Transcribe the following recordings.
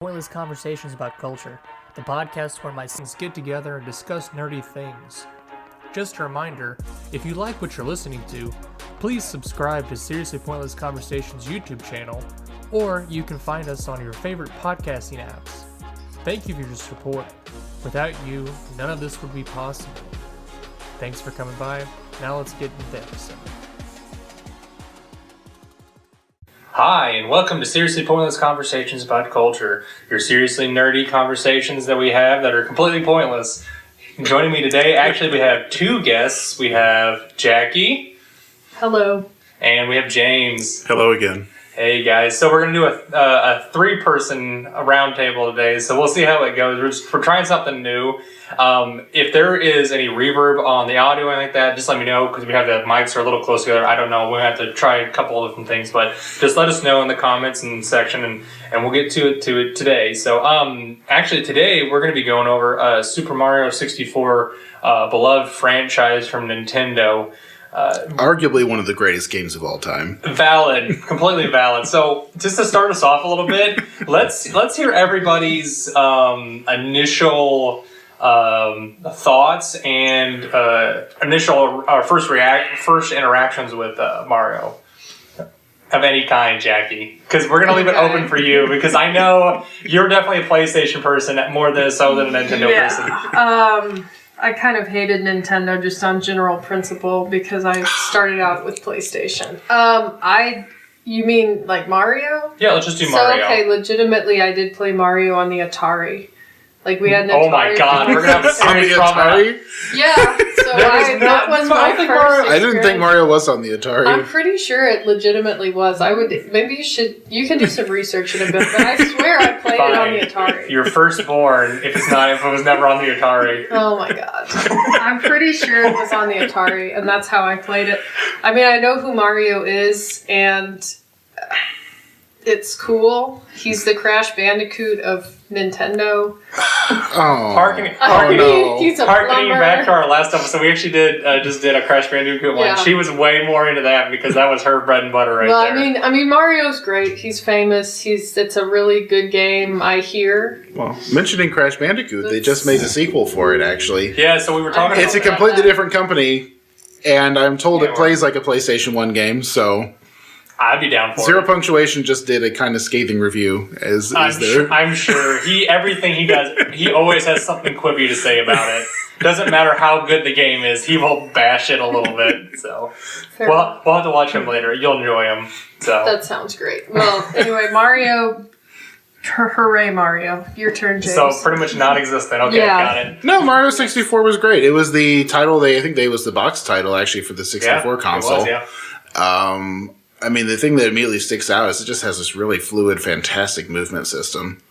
Pointless Conversations About Culture, the podcast where my sons get together and discuss nerdy things. Just a reminder, if you like what you're listening to, please subscribe to Seriously Pointless Conversations YouTube channel, or you can find us on your favorite podcasting apps. Thank you for your support. Without you, none of this would be possible. Thanks for coming by. Now let's get into the episode. Hi, and welcome to Seriously Pointless Conversations About Culture, your seriously nerdy conversations that we have that are completely pointless. Joining me today, actually, we have two guests. We have Jackie. Hello. And we have James. Hello again. Hey guys, so we're going to do a three-person roundtable today, so we'll see how it goes. We're trying something new. If there is any reverb on the audio or anything like that, just let me know, because we have the mics are a little close together. I don't know. We'll have to try a couple of different things, but just let us know in the comments and section, and we'll get to it today. So actually today we're going to be going over Super Mario 64, beloved franchise from Nintendo. Arguably one of the greatest games of all time. Valid, completely valid. So, just to start us off a little bit, let's hear everybody's initial thoughts and first interactions with Mario of any kind, Jackie. Because we're gonna leave it open for you, because I know you're definitely a PlayStation person more than a Nintendo person. I kind of hated Nintendo just on general principle because I started out with PlayStation. You mean like Mario? Yeah, let's just do Mario. So, okay, legitimately, I did play Mario on the Atari. Like, we had an Atari. Oh my god, we're gonna have a serious Atari? Yeah, so that was my first experience. I didn't think Mario was on the Atari. I'm pretty sure it legitimately was. Maybe you can do some research in a bit, but I swear I played it on the Atari. You're firstborn if it was never on the Atari. Oh my god. I'm pretty sure it was on the Atari, and that's how I played it. I mean, I know who Mario is, and it's cool. He's the Crash Bandicoot of Nintendo. Harkening He's a back to our last episode, we actually did a Crash Bandicoot one. Yeah. She was way more into that because that was her bread and butter there. I mean, Mario's great. He's famous. It's a really good game, I hear. Well, mentioning Crash Bandicoot, they just made a sequel for it, actually. Yeah, so we were talking about It's a completely different company, and I'm told it plays like a PlayStation 1 game, so I'd be down for Zero it. Punctuation just did a kind of scathing review. I'm sure. Everything he does, he always has something quippy to say about it. Doesn't matter how good the game is, he will bash it a little bit. So we'll have to watch him later. You'll enjoy him. So that sounds great. Well, anyway, Mario. Hooray, Mario. Your turn, James. So pretty much non-existent. Okay, got it. No, Mario 64 was great. It was the title, I think it was the box title, actually, for the 64 console. It was, yeah. I mean, the thing that immediately sticks out is it just has this really fluid, fantastic movement system.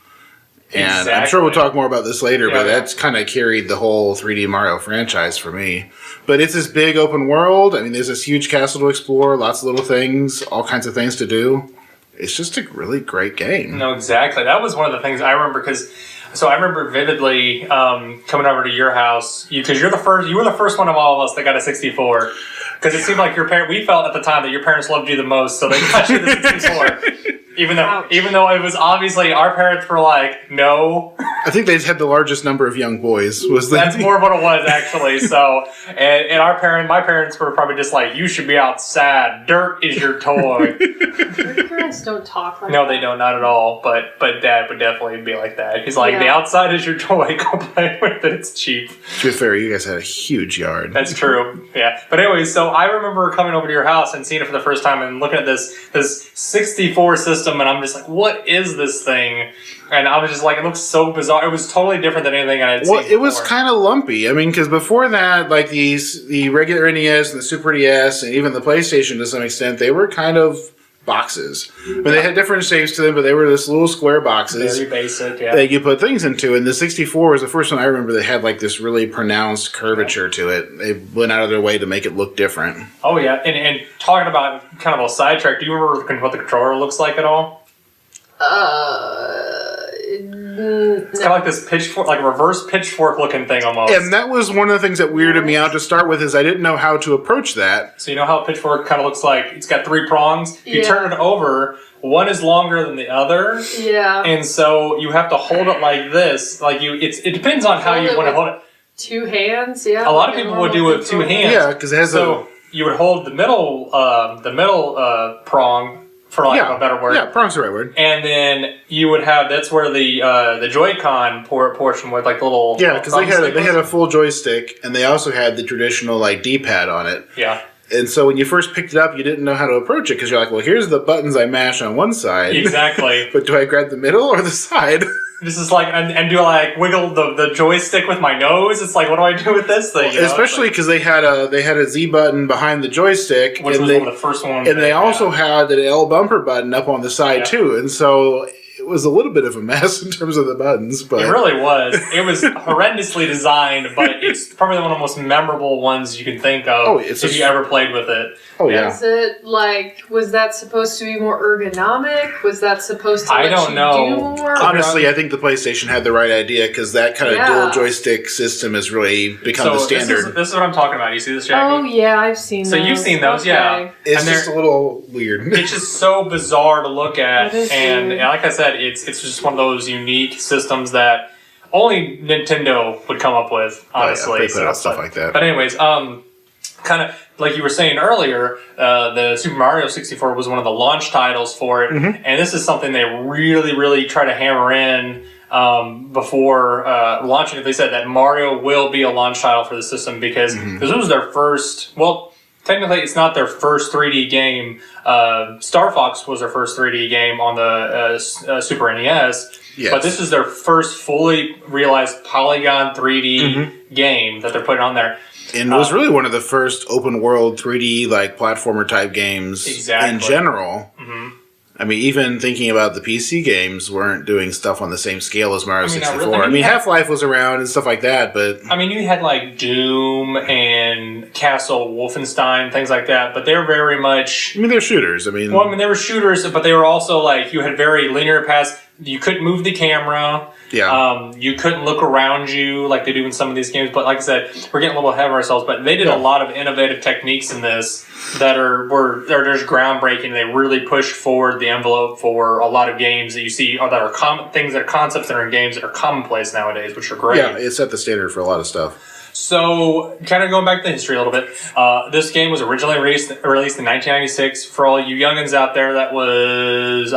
And exactly. I'm sure we'll talk more about this later, but that's kind of carried the whole 3D Mario franchise for me. But it's this big open world. I mean, there's this huge castle to explore, lots of little things, all kinds of things to do. It's just a really great game. No, exactly. That was one of the things I remember, I remember vividly coming over to your house, because you were the first one of all of us that got a 64. Because it seemed like we felt at the time that your parents loved you the most, so they got you the 64. Even though it was obviously, our parents were like, no. I think they had the largest number of young boys. That's more of what it was, actually. So, and my parents were probably just like, you should be outside. Dirt is your toy. Your parents don't talk like that. No, they don't, not at all. But Dad would definitely be like that. He's like, the outside is your toy. Go play with it. It's cheap. To be fair, you guys had a huge yard. That's true. Yeah. But anyway, so I remember coming over to your house and seeing it for the first time and looking at this 64 system, and I'm just like, what is this thing? And I was just like, it looks so bizarre. It was totally different than anything I had seen before. It was kind of lumpy. I mean, because before that, like the regular NES and the Super NES and even the PlayStation to some extent, they were kind of boxes. I mean, they had different shapes to them, but they were this little square boxes. Very basic, yeah. That you put things into. And the 64 was the first one I remember that had like this really pronounced curvature to it. They went out of their way to make it look different. Oh, yeah. And talking about kind of a sidetrack, do you remember what the controller looks like at all? It's kind of like this pitchfork, like reverse pitchfork looking thing almost. And that was one of the things that weirded me out to start with, is I didn't know how to approach that. So you know how a pitchfork kind of looks like? It's got 3 prongs. If you turn it over, one is longer than the other. Yeah. And so you have to hold it like this. Like it depends on how you want to hold it. 2 hands, yeah. A lot of people would do it with 2 hands. Yeah, because it has you would hold the middle prong, for lack of a bebetter word. Yeah, prong's the right word. And then you would have, that's where the Joy-Con portion with like the little... Yeah, because they had a full joystick, and they also had the traditional like D-pad on it. Yeah. And so when you first picked it up, you didn't know how to approach it, because you're like, well, here's the buttons I mash on one side. Exactly. But do I grab the middle or the side? This is like, and do I like wiggle the joystick with my nose? It's like, what do I do with this thing? Especially because they had a Z button behind the joystick, which was one of the first ones. And they also had an L bumper button up on the side too, and so it was a little bit of a mess in terms of the buttons. But it really was. It was horrendously designed, but it's probably one of the most memorable ones you can think of if you ever played with it. Oh yeah. Is it like, was that supposed to be more ergonomic? Was that supposed to let do more? Honestly, I think the PlayStation had the right idea, because that kind of dual joystick system has really become the standard. This is what I'm talking about. You see this, Jackie? Oh yeah, I've seen those. So you've seen those, yeah. It's just a little weird. It's just so bizarre to look at, and like I said, it's just one of those unique systems that only Nintendo would come up with, honestly. They put out stuff like that. But anyways, kind of like you were saying earlier, the Super Mario 64 was one of the launch titles for it, and this is something they really, really try to hammer in before launching it. They said that Mario will be a launch title for the system because this was their first, well, technically it's not their first 3D game. Star Fox was their first 3D game on the Super NES. Yes. But this is their first fully realized polygon 3D game that they're putting on there. And it was really one of the first open world 3D like platformer type games in general. I mean, even thinking about the PC games weren't doing stuff on the same scale as Mario 64. Really. I mean, Half-Life was around and stuff like that, but... I mean, you had like Doom and Castle Wolfenstein, things like that, but they're very much... I mean, they're shooters. Well, I mean, they were shooters, but they were also like, you had very linear paths. You couldn't move the camera. Yeah. You couldn't look around you like they do in some of these games. But like I said, we're getting a little ahead of ourselves. But they did a lot of innovative techniques in this that are just groundbreaking. They really pushed forward the envelope for a lot of games that you see that are things that are concepts that are in games that are commonplace nowadays, which are great. Yeah, it set the standard for a lot of stuff. So, kind of going back to history a little bit, this game was originally released in 1996. For all you youngins out there, I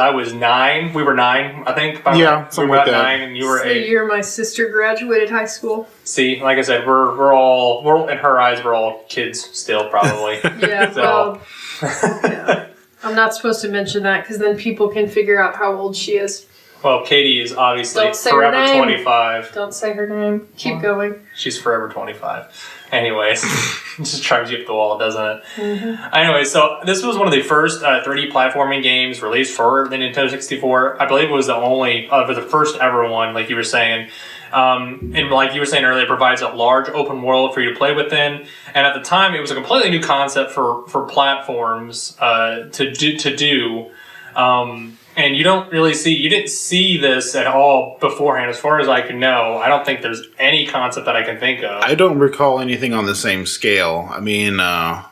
was 9. We were 9, I think. Something like that. 9, and you were 8. The year my sister graduated high school. See, like I said, we're in her eyes, we're all kids still, probably. Yeah, well, yeah. I'm not supposed to mention that because then people can figure out how old she is. Well, Katie is obviously forever 25. Don't say her name. Keep going. She's forever 25. Anyways, it just drives you up the wall, doesn't it? Anyway, so this was one of the first 3D platforming games released for the Nintendo 64. I believe it was the first ever one, like you were saying. And like you were saying earlier, it provides a large open world for you to play within. And at the time, it was a completely new concept for platforms to do. And you didn't see this at all beforehand, as far as I can know. I don't think there's any concept that I can think of. I don't recall anything on the same scale. I mean, I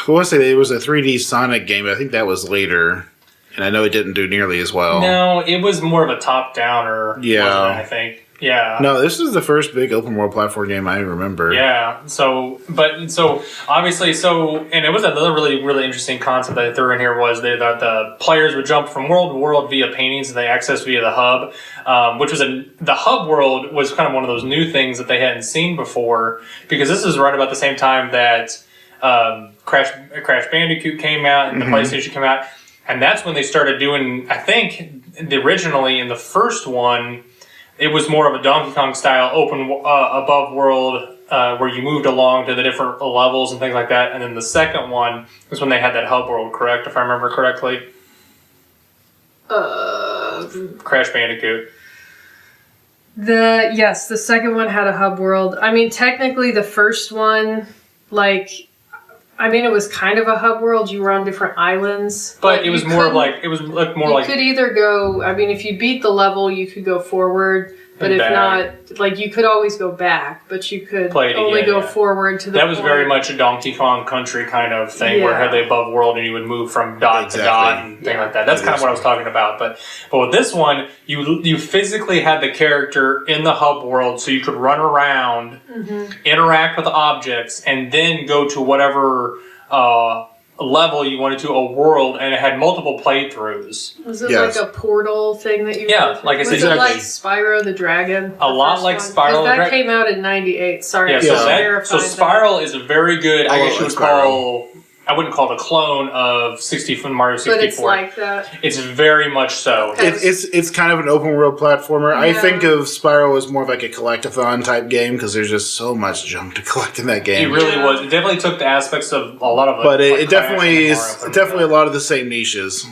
want to say there was a 3D Sonic game, but I think that was later. And I know it didn't do nearly as well. No, it was more of a top-downer, wasn't it, I think. Yeah. No, this is the first big open world platform game I remember. Yeah. So obviously, and it was another really, really interesting concept that they threw in here was that the players would jump from world to world via paintings that they accessed via the hub, which was the hub world was kind of one of those new things that they hadn't seen before, because this is right about the same time that Crash Bandicoot came out and the PlayStation came out, and that's when they started doing. I think originally in the first one, it was more of a Donkey Kong style open above world where you moved along to the different levels and things like that. And then the second one was when they had that hub world, correct? If I remember correctly. Crash Bandicoot. Yes, the second one had a hub world. I mean, technically the first one, like, I mean, it was kind of a hub world. You were on different islands, But it was you more couldn't- like it was like more you like could either go. I mean, if you beat the level, you could go forward. But And if back. not, like you could always go back, but you could Play it only again, go yeah. forward to the. that was point. very much a Donkey Kong Country kind of thing, where Yeah. had the above world and you would move from dot to Exactly. dot and thing like that. That's It kind of is. what I was talking about. But with this one, you physically had the character in the hub world, so you could run around, interact with objects, and then go to whatever level you wanted to, a world, and it had multiple playthroughs. Was it Yes. like a portal thing that you? Yeah, went through? like I said, was it exactly. like Spyro the Dragon? A the lot first like one? Spyro 'Cause the that Dragon. came out in '98. Sorry, Yeah, I so just Yeah. so verified Spiral is a very good. I Oh, guess you would like Spyro. call. I wouldn't call it a clone of Mario that. 64. But it's like that. It's very much so. Okay. It's kind of an open world platformer. I Yeah. think of Spyro as more of like a collectathon type game because there's just so much junk to collect in that It game. really Yeah. was. It definitely took the aspects of a lot of But like it Crash definitely and is Mario, put them definitely a together. lot of the same niches.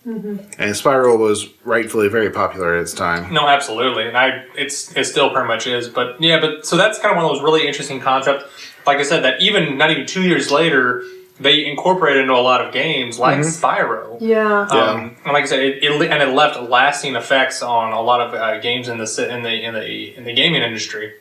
And Spyro was rightfully very popular at its time. No, absolutely, and it still pretty much is. But yeah, so that's kind of one of those really interesting concepts. Like I said, that even not even 2 years later, they incorporated into a lot of games like Spyro. Yeah. Yeah. And like I said, it left lasting effects on a lot of games in the gaming industry.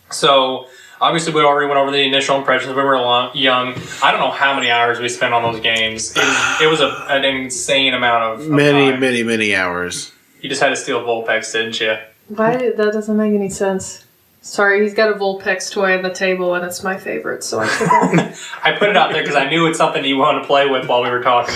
So obviously, we already went over the initial impressions when we were young. I don't know how many hours we spent on those games. It was an insane amount of Many, time. many hours. You just had to steal Vulpix, didn't you? Why? That doesn't make any sense. Sorry, he's got a Vulpix toy on the table, and it's my favorite, so I took it. I put it out there because I knew it's something you wanted to play with while we were talking.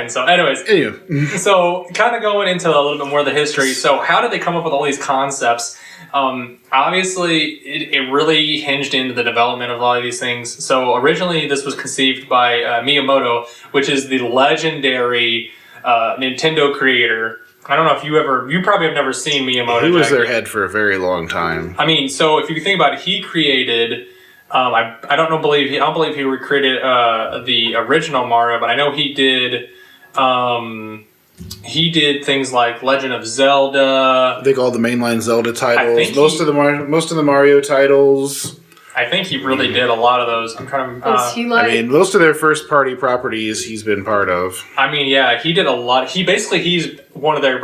So anyways, Anyway, so kind of going into a little bit more of the history. So how did they come up with all these concepts? Obviously, it really hinged into the development of a lot of these things. So originally, this was conceived by Miyamoto, which is the legendary Nintendo creator. I don't know if you probably have never seen Miyamoto. he was Jackie. their head for a very long time. I mean, so if you think about it, he created. I don't believe he recreated the original Mario, but I know he did. He did things like Legend of Zelda. I think all the mainline Zelda I titles, think most of the Mario titles. I think he really did a lot of those. I'm trying to. Is he like? I mean, most of their first party properties he's been part of. Yeah, he did a lot. He's one of their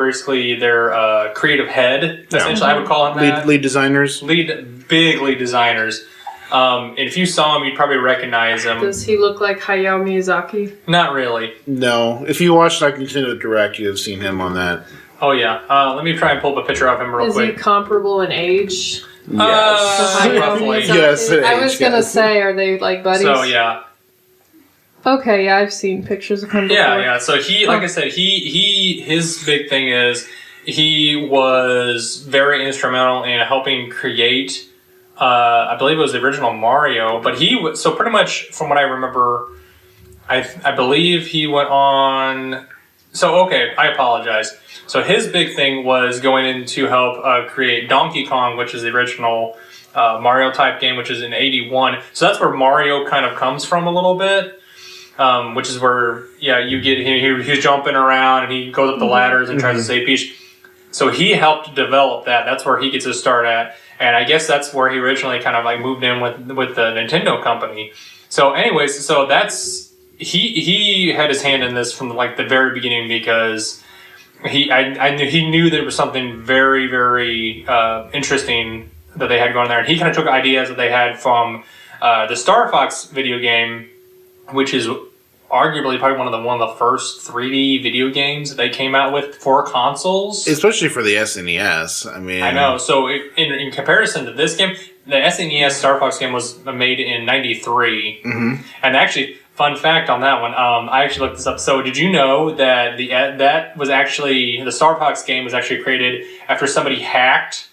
creative head. Essentially, I would call him that. Lead designers. Big lead designers. And if you saw him, you'd probably recognize him. Does he look like Hayao Miyazaki? Not really. No, if you watched like Nintendo Direct, you have seen him on that. Oh yeah. Let me try and pull up a picture of him real Is he quick. comparable in age? Yes. Roughly. Yes, it I was is, gonna yes. say, are they like buddies? So yeah. Okay, yeah, I've seen pictures of him before. Yeah. So he, like I said, his big thing is he was very instrumental in helping create. I believe it was the original Mario, but so pretty much from what I remember, I believe he went on. So okay, I apologize. So his big thing was going in to help create Donkey Kong, which is the original Mario type game, which is in '81. So that's where Mario kind of comes from a little bit. Which is where, you get he's jumping around and he goes up the ladders and tries to save Peach. So he helped develop that. That's where he gets his start at. And I guess that's where he originally kind of like moved in with the Nintendo company. So anyways, so that's, he had his hand in this from like the very beginning because he knew there was something very, very interesting that they had going there. And he kind of took ideas that they had from the Star Fox video game, which is arguably probably one of the first 3D video games that they came out with for consoles. Especially for the SNES. I mean, I know. So in comparison to this game, the SNES Star Fox game was made in '93, and actually, fun fact on that one, I actually looked this up. So did you know that the Star Fox game was actually created after somebody hacked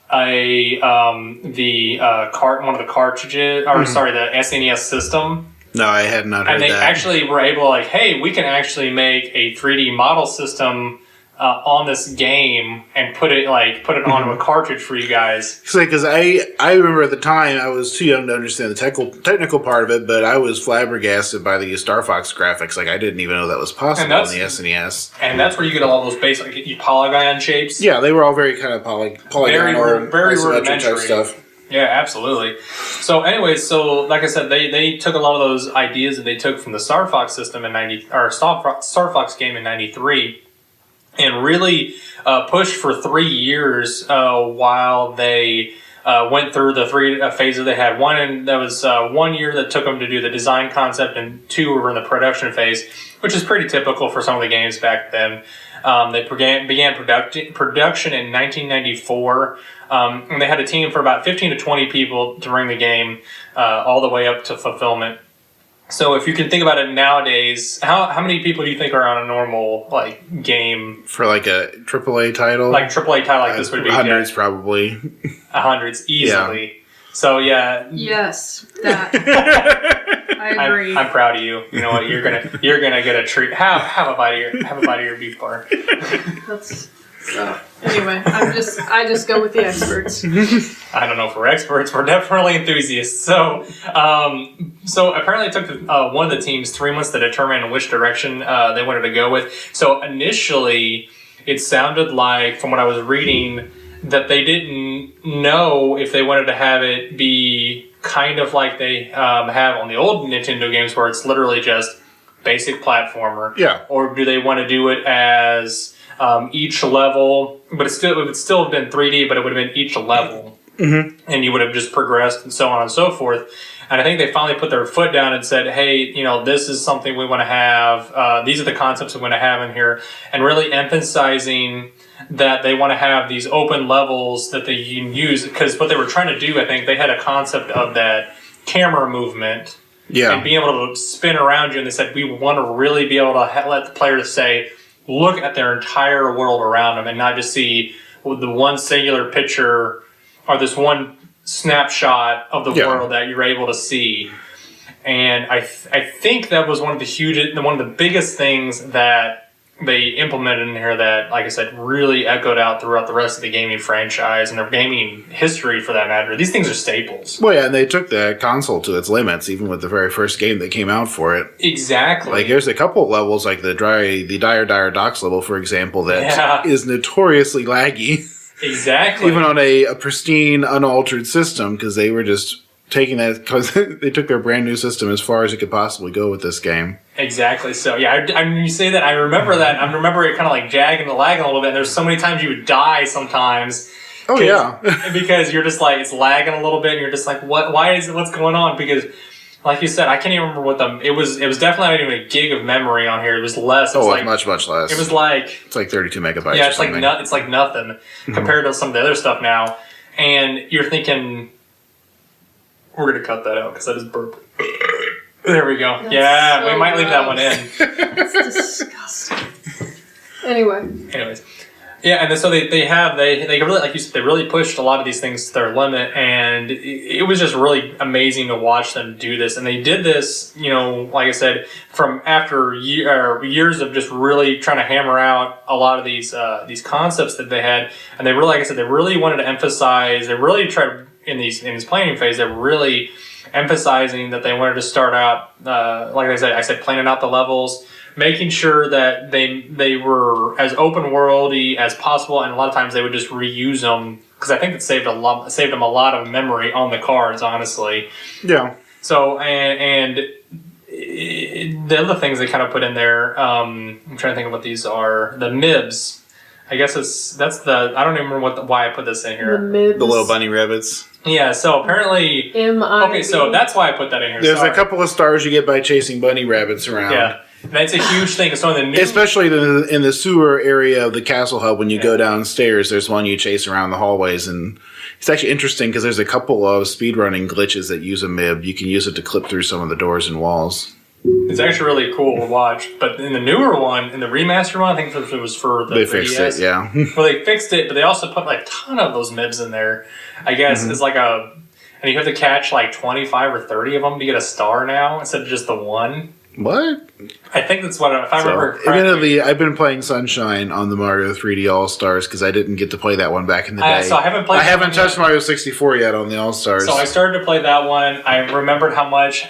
one of the cartridges, or sorry, the SNES system? No, I had not heard And they that. actually were able to, like, hey, we can actually make a 3D model system on this game and put it onto a cartridge for you guys. Because I remember at the time I was too young to understand the technical part of it, but I was flabbergasted by the Star Fox graphics. Like I didn't even know that was possible on the SNES. And that's where you get all those basic polygon shapes. Yeah, they were all very kind of polygonal, Very isometric type rudimentary. stuff. Yeah, absolutely. So, anyways, like I said, they took a lot of those ideas that they took from the Star Fox system in Star Fox game in '93, and really pushed for 3 years while they went through the three phases they had. That was 1 year that took them to do the design concept, and 2 were in the production phase, which is pretty typical for some of the games back then. They began production in 1994, and they had a team for about 15 to 20 people to bring the game all the way up to fulfillment. So if you can think about it nowadays, how many people do you think are on a normal game for like a AAA title? Like AAA title like this would be hundreds, probably. Hundreds easily. Yeah. So yeah. Yes, that. I agree. I'm proud of you. You know what? You're gonna get a treat. Have a bite of your beef bar. That's. Anyway, I just go with the experts. I don't know if we're experts. We're definitely enthusiasts. So apparently it took one of the teams 3 months to determine which direction they wanted to go with. So initially, it sounded like, from what I was reading, that they didn't know if they wanted to have it be kind of like they have on the old Nintendo games, where it's literally just basic platformer. Yeah. Or do they want to do it as each level, but it would still have been 3D, but it would have been each level, and you would have just progressed and so on and so forth. And I think they finally put their foot down and said, "Hey, this is something we want to have. These are the concepts we want to have in here," and really emphasizing that they want to have these open levels that they can use. Because what they were trying to do, I think, they had a concept of that camera movement, and being able to spin around you. And they said, we want to really be able to let the player say, look at their entire world around them and not just see the one singular picture or this one snapshot of the world that you're able to see. And I think that was one of the biggest things that they implemented in here that, like I said, really echoed out throughout the rest of the gaming franchise and their gaming history, for that matter. These things are staples. Well, yeah, and they took the console to its limits, even with the very first game that came out for it. Exactly. Like, there's a couple of levels, like the Dire Docks level, for example, that is notoriously laggy. Exactly. Even on a pristine, unaltered system, because they were just taking that, because they took their brand new system as far as it could possibly go with this game. Exactly. So yeah, I you say that, I remember that. I remember it kind of like jagging and lagging a little bit. And there's so many times you would die sometimes. Oh yeah. Because you're just like, it's lagging a little bit, and you're just like, what's going on? Because, like you said, I can't even remember it was definitely not even a gig of memory on here. It was less. It was much less. It was like, it's like 32 megabytes. Yeah, it's like nothing compared to some of the other stuff now. And you're thinking, we're gonna cut that out because I just burped. There we go. That's we might leave that one in. That's disgusting. Anyways. Yeah, and so they really, like you said, they really pushed a lot of these things to their limit, and it was just really amazing to watch them do this. And they did this, like I said, from after years of just really trying to hammer out a lot of these concepts that they had, and they really, like I said, they really wanted to emphasize. They really tried in this planning phase. They were really emphasizing that they wanted to start out, like I said, planning out the levels, making sure that they were as open worldy as possible, and a lot of times they would just reuse them, because I think it saved them a lot of memory on the cards, honestly. Yeah. So and the other things they kind of put in there, I'm trying to think of what these are. The MIBs. I guess I don't even remember why I put this in here. The MIBs. The little bunny rabbits. Yeah, so apparently... Okay, so that's why I put that in here. There's a couple of stars you get by chasing bunny rabbits around. Yeah, that's a huge thing. So in the especially in the sewer area of the castle hub, when you go downstairs, there's one you chase around the hallways, and it's actually interesting because there's a couple of speedrunning glitches that use a MIB. You can use it to clip through some of the doors and walls. It's actually really cool to watch. But in the newer one, in the remaster one, I think it was for the 3DS. They fixed it, yeah. Well, they fixed it, but they also put like a ton of those MIBs in there. I guess it's like and you have to catch like 25 or 30 of them to get a star now instead of just the one. What? I think that's what, if I remember correctly. Admittedly, I've been playing Sunshine on the Mario 3D All-Stars because I didn't get to play that one back in the day. So I haven't touched Mario 64 yet on the All-Stars. So I started to play that one. I remembered how much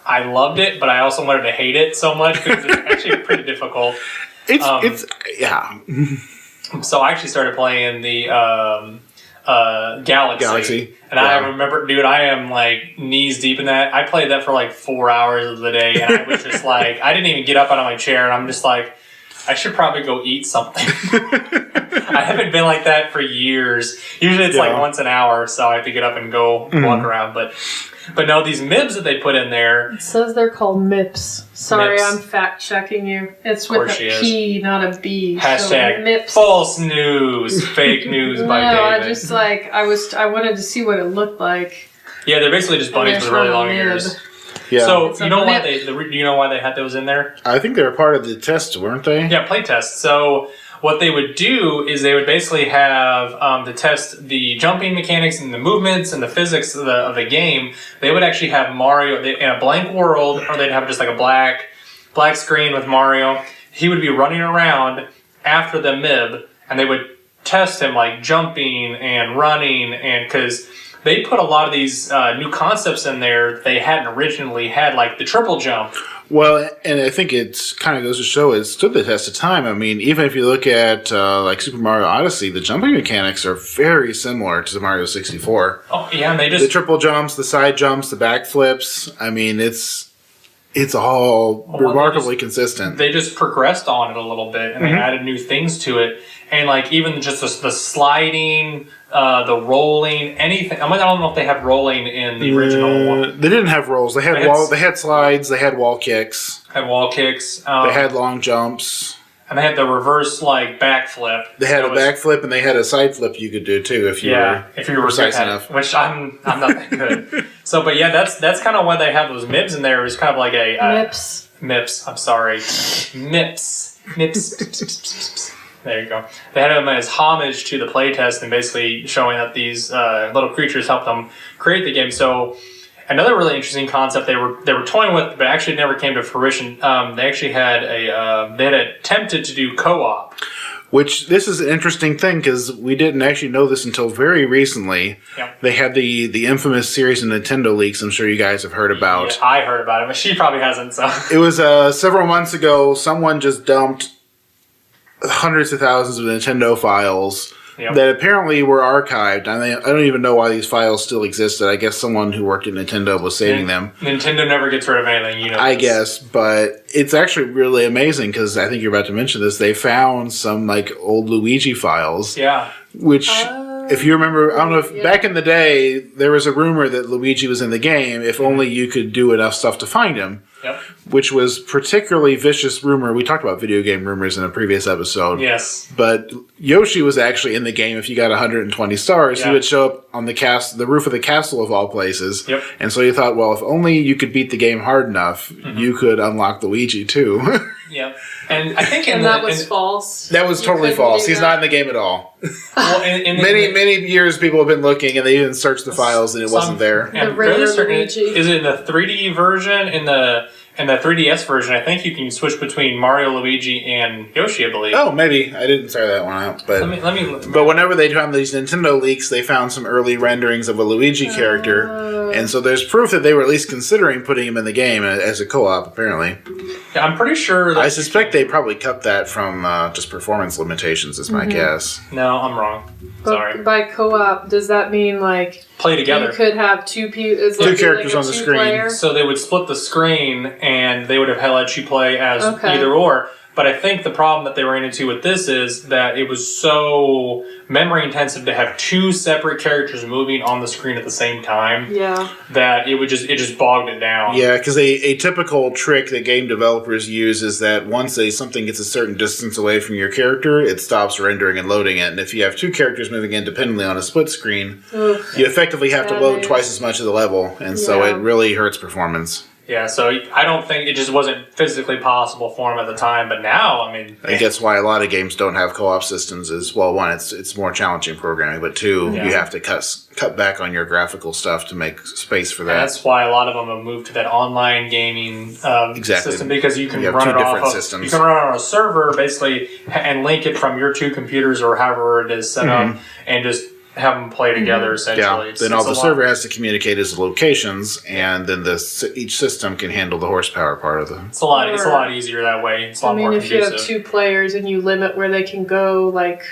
I loved it, but I also wanted to hate it so much because it's actually pretty difficult. It's yeah. So I actually started playing the Galaxy. And I remember, dude, I am like knees deep in that. I played that for like 4 hours of the day, and I was just like, I didn't even get up out of my chair, and I'm just like, I should probably go eat something. I haven't been like that for years. Usually it's like once an hour, so I have to get up and go walk around. But no, these MIBs that they put in there. It says they're called MIPS. Sorry, MIPS. I'm fact checking you. It's with a P, not a B. Hashtag so MIPS. false news, fake news by David. No, I just like I wanted to see what it looked like. Yeah, they're basically just bunnies with really long ears. Yeah. So It's you a know why MIP. you know why they had those in there? I think they were part of the test, weren't they? Yeah, play test. So what they would do is they would basically have to test the jumping mechanics and the movements and the physics of the game. They would actually have Mario in a blank world, or they'd have just like a black screen with Mario. He would be running around after the MIB, and they would test him like jumping and running, and because they put a lot of these new concepts in there they hadn't originally had, like the triple jump. Well, and I think it kind of goes to show it stood the test of time. I mean, even if you look at like Super Mario Odyssey, the jumping mechanics are very similar to Mario 64. Oh yeah, and The triple jumps, the side jumps, the backflips. I mean, it's all remarkably consistent. They just progressed on it a little bit, and they added new things to it. And like even just the sliding, the rolling, anything. I don't know if they have rolling in the original one. They didn't have rolls. They had slides. They had wall kicks. Had wall kicks. They had long jumps. And they had the reverse like backflip. They had a backflip, and they had a side flip you could do too if you were precise enough. Which I'm not that good. So, but yeah, that's kind of why they have those MIBs in there. It was kind of like a MIPS. MIPS. I'm sorry, MIPS. There you go. They had them as homage to the playtest and basically showing that these little creatures helped them create the game. So another really interesting concept they were toying with, but actually never came to fruition. They actually had they had attempted to do co-op. Which, this is an interesting thing, because we didn't actually know this until very recently. Yep. They had the infamous series of Nintendo leaks I'm sure you guys have heard about. Yeah, I heard about it, but she probably hasn't, so. It was several months ago, someone just dumped hundreds of thousands of Nintendo files that apparently were archived. I don't even know why these files still existed. I guess someone who worked at Nintendo was saving them. Nintendo never gets rid of anything, you know. I guess, but it's actually really amazing because I think you're about to mention this. They found some like old Luigi files. Yeah. Which, if you remember, I don't know if back in the day there was a rumor that Luigi was in the game. If only you could do enough stuff to find him. Yep. Which was particularly vicious rumor. We talked about video game rumors in a previous episode. Yes. But Yoshi was actually in the game. If you got 120 stars, he would show up on the roof of the castle of all places. Yep. And so you thought, well, if only you could beat the game hard enough, you could unlock Luigi too. Yep. And I think that was false. That was totally false. He's not in the game at all. Well, many years people have been looking, and they even searched the files, and it wasn't there. The regular Luigi. Is it in the 3D version? In the 3DS version, I think you can switch between Mario, Luigi, and Yoshi, I believe. Oh, maybe. I didn't try that one out. But let me But whenever they found these Nintendo leaks, they found some early renderings of a Luigi character. And so there's proof that they were at least considering putting him in the game as a co-op, apparently. Yeah, I'm pretty sure that I suspect they probably cut that from just performance limitations, is my guess. No, I'm wrong. Sorry. But by co-op, does that mean like play together? You could have two characters on the screen. So they would split the screen, and they would have let you play as either or. But I think the problem that they ran into with this is that it was so memory intensive to have two separate characters moving on the screen at the same time. Yeah. That it just bogged it down. Yeah, because a typical trick that game developers use is that once something gets a certain distance away from your character, it stops rendering and loading it. And if you have two characters moving independently on a split screen, you effectively have to load twice as much of the level, and so it really hurts performance. Yeah, so I don't think it just wasn't physically possible for him at the time, but now, I mean... I think that's why a lot of games don't have co-op systems is, well, one, it's more challenging programming, but two, you have to cut back on your graphical stuff to make space for that. And that's why a lot of them have moved to that online gaming system, because you can run it off systems. You can run it on a server, basically, and link it from your two computers or however it is set up, and just have them play together, essentially. Yeah, then all the server has to communicate is the locations, and then each system can handle the horsepower part of it. It's a lot easier that way. It's a lot more conducive. If you have two players and you limit where they can go, like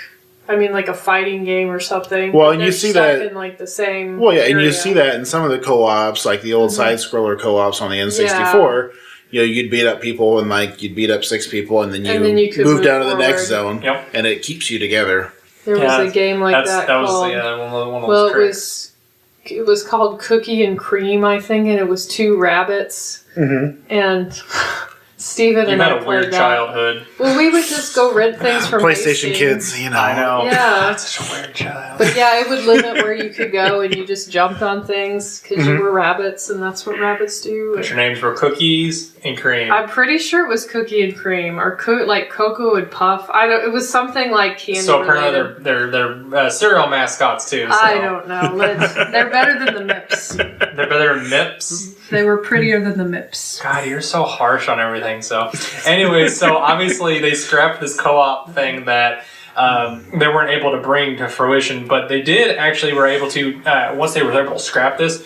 I mean, like a fighting game or something. Well, but and they're you see stuck that in like the same. Well, yeah, and you area. see that in some of the co-ops, like the old side-scroller co-ops on the N64. You know, you'd beat up people, and like you'd beat up 6 people, and then you could move down to the forward. next zone, Yep. and it keeps you together. There was a game like that was called. one of Well, those tricks. it was called Cookie and Cream, I think, and it was 2 rabbits. Mm-hmm. And Steven You and had I a weird played that. childhood. Well, we would just go rent things from PlayStation Hastings. kids, you know. I know. Yeah. That's such a weird child. But yeah, it would limit where you could go, and you just jumped on things because you were rabbits, and that's what rabbits do. But your names were Cookies and Cream. I'm pretty sure it was Cookie and Cream, or like Cocoa and Puff. I don't. It was something like candy. So apparently related. they're cereal mascots too. So. I don't know. They're better than the Mips. They're better than Mips. They were prettier than the Mips. God, you're so harsh on everything. So, anyway, so obviously they scrapped this co-op thing that they weren't able to bring to fruition, but they did actually were able to once they were able to scrap this.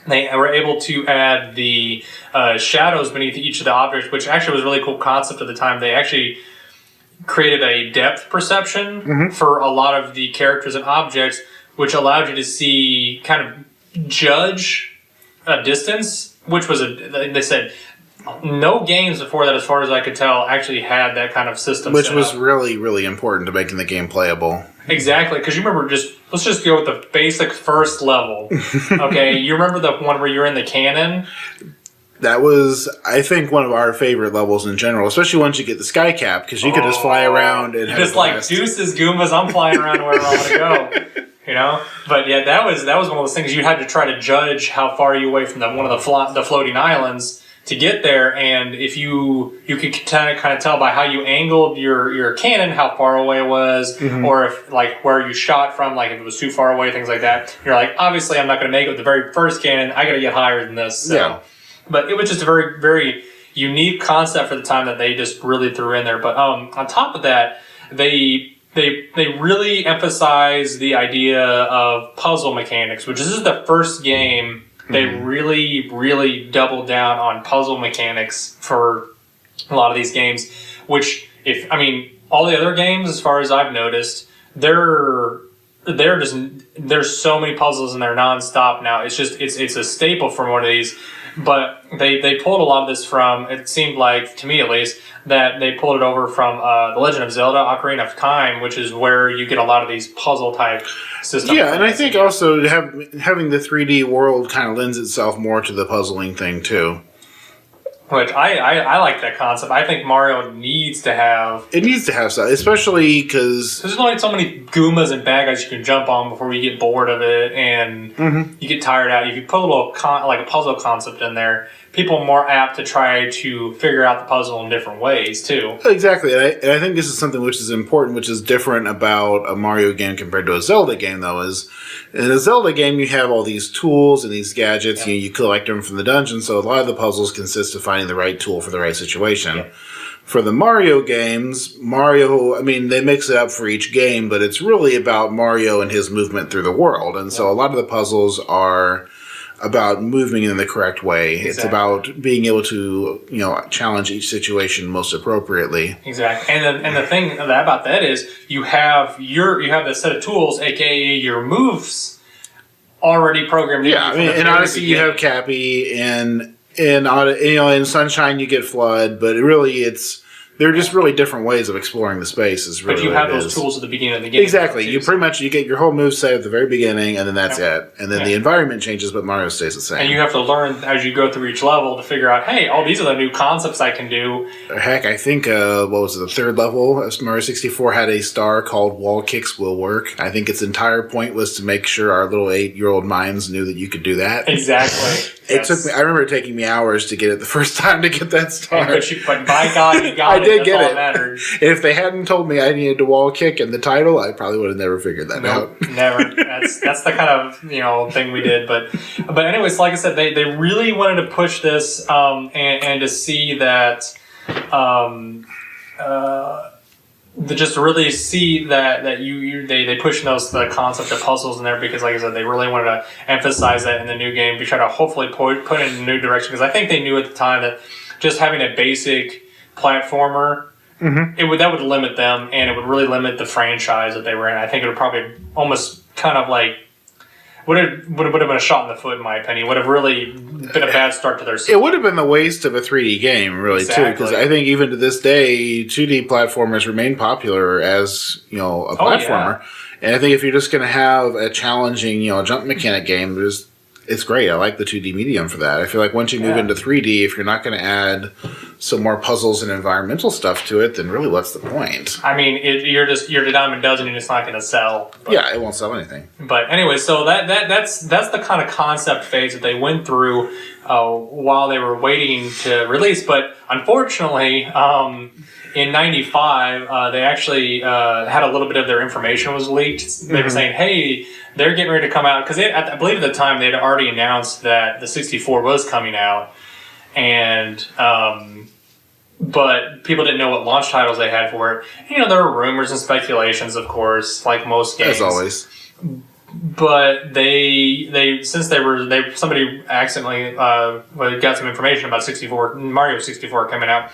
They were able to add the shadows beneath each of the objects, which actually was a really cool concept at the time. They actually created a depth perception for a lot of the characters and objects, which allowed you to see, kind of judge a distance, which was they said no games before that, as far as I could tell, actually had that kind of system. Which set was up. really, really important to making the game playable. Exactly, because you remember let's just go with the basic first level. Okay, you remember the one where you're in the cannon? That was, I think, one of our favorite levels in general, especially once you get the sky cap, because you could just fly around and have just a like blast. deuces, Goombas. I'm flying around wherever I want to go. You know, but yeah, that was one of those things you had to try to judge how far you away from one of the floating islands to get there, and if you could kind of tell by how you angled your cannon how far away it was, or if like where you shot from, like if it was too far away, things like that. You're like, obviously, I'm not going to make it with the very first cannon. I got to get higher than this. So. Yeah. But it was just a very, very unique concept for the time that they just really threw in there. But on top of that, they really emphasize the idea of puzzle mechanics, which this is the first game they really, really doubled down on puzzle mechanics for a lot of these games. Which, all the other games, as far as I've noticed, there's so many puzzles and they're nonstop now. It's a staple from one of these. But they pulled a lot of this from, it seemed like, to me at least, that they pulled it over from The Legend of Zelda Ocarina of Time, which is where you get a lot of these puzzle-type systems. Yeah, and I think also having the 3D world kind of lends itself more to the puzzling thing, too. Which I like that concept. I think Mario needs to have... It needs to have stuff, especially because... There's only so many Goombas and bad guys you can jump on before you get bored of it, and you get tired out. If you put a little like a puzzle concept in there, people are more apt to try to figure out the puzzle in different ways, too. Exactly, and I think this is something which is important, which is different about a Mario game compared to a Zelda game, though, is in a Zelda game you have all these tools and these gadgets, you collect them from the dungeon, so a lot of the puzzles consist of finding the right tool for the right situation. Yeah. For the Mario games, they mix it up for each game, but it's really about Mario and his movement through the world, and so a lot of the puzzles are about moving in the correct way. Exactly. It's about being able to, challenge each situation most appropriately. Exactly. And the thing about that is you have the set of tools, aka your moves, already programmed in. Yeah, in Odyssey you have Cappy, and in Sunshine you get Flood, but they're just really different ways of exploring the space. But you have those tools at the beginning of the game. Exactly. You get your whole moveset at the very beginning, and then that's it. And then the environment changes, but Mario stays the same. And you have to learn as you go through each level to figure out, hey, these are the new concepts I can do. Heck, I think, the third level of Mario 64 had a star called Wall Kicks Will Work. I think its entire point was to make sure our little 8-year-old minds knew that you could do that. Exactly. I remember it taking me hours to get it the first time to get that star. But by God, you got it. I did get it. Mattered. If they hadn't told me I needed to wall kick in the title, I probably would have never figured that out. Never. That's the kind of thing we did. But anyways, like I said, they really wanted to push this and to see that just really see that they push the concept of puzzles in there, because like I said, they really wanted to emphasize that in the new game to try to hopefully put it in a new direction, because I think they knew at the time that just having a basic platformer that would limit them, and it would really limit the franchise that they were in. I think it would probably almost kind of like would have been a shot in the foot, in my opinion. Would have really been a bad start to their season. It would have been the waste of a 3D game, really, too, because I think even to this day, 2D platformers remain popular as a platformer. And I think if you're just going to have a challenging jump mechanic game, it's great. I like the 2D medium for that. I feel like once you move into 3D, if you're not going to add some more puzzles and environmental stuff to it, then really what's the point? I mean, you're the dime a dozen, and it's not going to sell. But, yeah, it won't sell anything. But anyway, so that's the kind of concept phase that they went through while they were waiting to release. But unfortunately, in '95, they actually had a little bit of their information was leaked. They were saying, hey, they're getting ready to come out. Because I believe at the time they had already announced that the 64 was coming out. And but people didn't know what launch titles they had for it. And, there were rumors and speculations, of course, like most games. As always. But somebody accidentally got some information about Mario 64 coming out.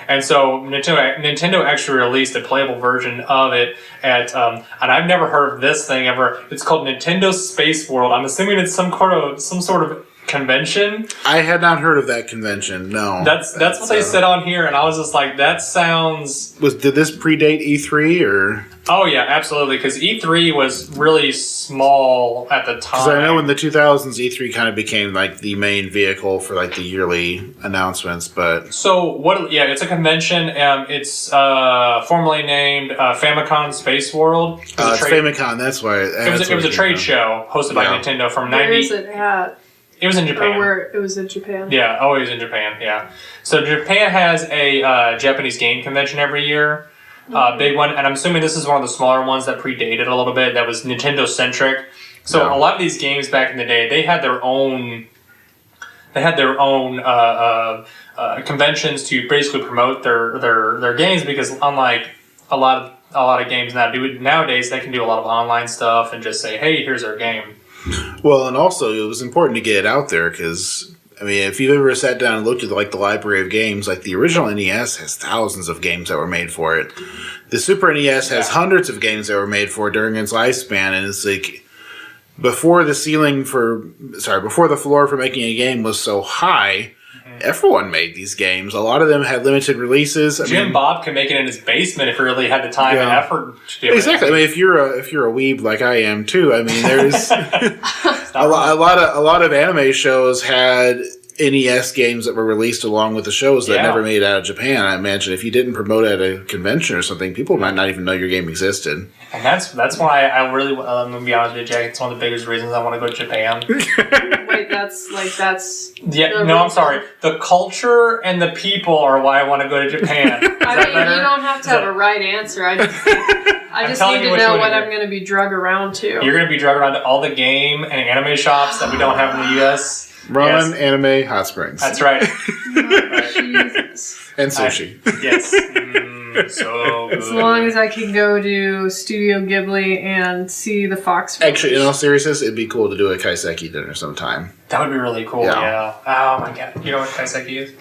And so Nintendo actually released a playable version of it at, and I've never heard of this thing ever. It's called Nintendo Space World. I'm assuming it's some sort of convention. I had not heard of that convention. No, that's what they said on here, and I was just like, that sounds. Did this predate E3 or? Oh yeah, absolutely. Because E3 was really small at the time. Because I know in the 2000s, E3 kind of became like the main vehicle for like the yearly announcements. But so what? Yeah, it's a convention. It's formerly named Famicom Space World. It's Famicom. That's why it was a trade show hosted by Nintendo from '90. Where is it at? It was in Japan. Or where it was in Japan. Yeah, always in Japan. Yeah. So Japan has a Japanese game convention every year. Big one, and I'm assuming this is one of the smaller ones that predated a little bit. That was Nintendo centric. So a lot of these games back in the day, they had their own. They had their own conventions to basically promote their games, because unlike a lot of games nowadays, they can do a lot of online stuff and just say, "Hey, here's our game." Well, and also it was important to get it out there because. I mean, if you've ever sat down and looked at the library of games, like the original NES has thousands of games that were made for it. The Super NES has hundreds of games that were made for it during its lifespan, and it's like before the floor for making a game was so high, everyone made these games. A lot of them had limited releases. Jim Bob can make it in his basement if he really had the time and effort to do it. Exactly. I mean, if you're a weeb like I am too, I mean, there's a lot of anime shows had NES games that were released along with the shows that never made it out of Japan. I imagine if you didn't promote it at a convention or something, people might not even know your game existed. And that's why I really, I'm going to be honest with you, Jack, it's one of the biggest reasons I want to go to Japan. Wait, that's... Yeah, no, I'm sorry. The culture and the people are why I want to go to Japan. I mean, you don't have to have a right answer. I just need to know what I'm going to be drug around to. You're going to be drug around to all the game and anime shops that we don't have in the U.S. Ramen, anime, hot springs. That's right. Jesus. And sushi. Yes. So good. As long as I can go to Studio Ghibli and see the Fox movies. Actually, in all seriousness, it'd be cool to do a kaiseki dinner sometime. That would be really cool, yeah. Oh my god. You know what kaiseki is?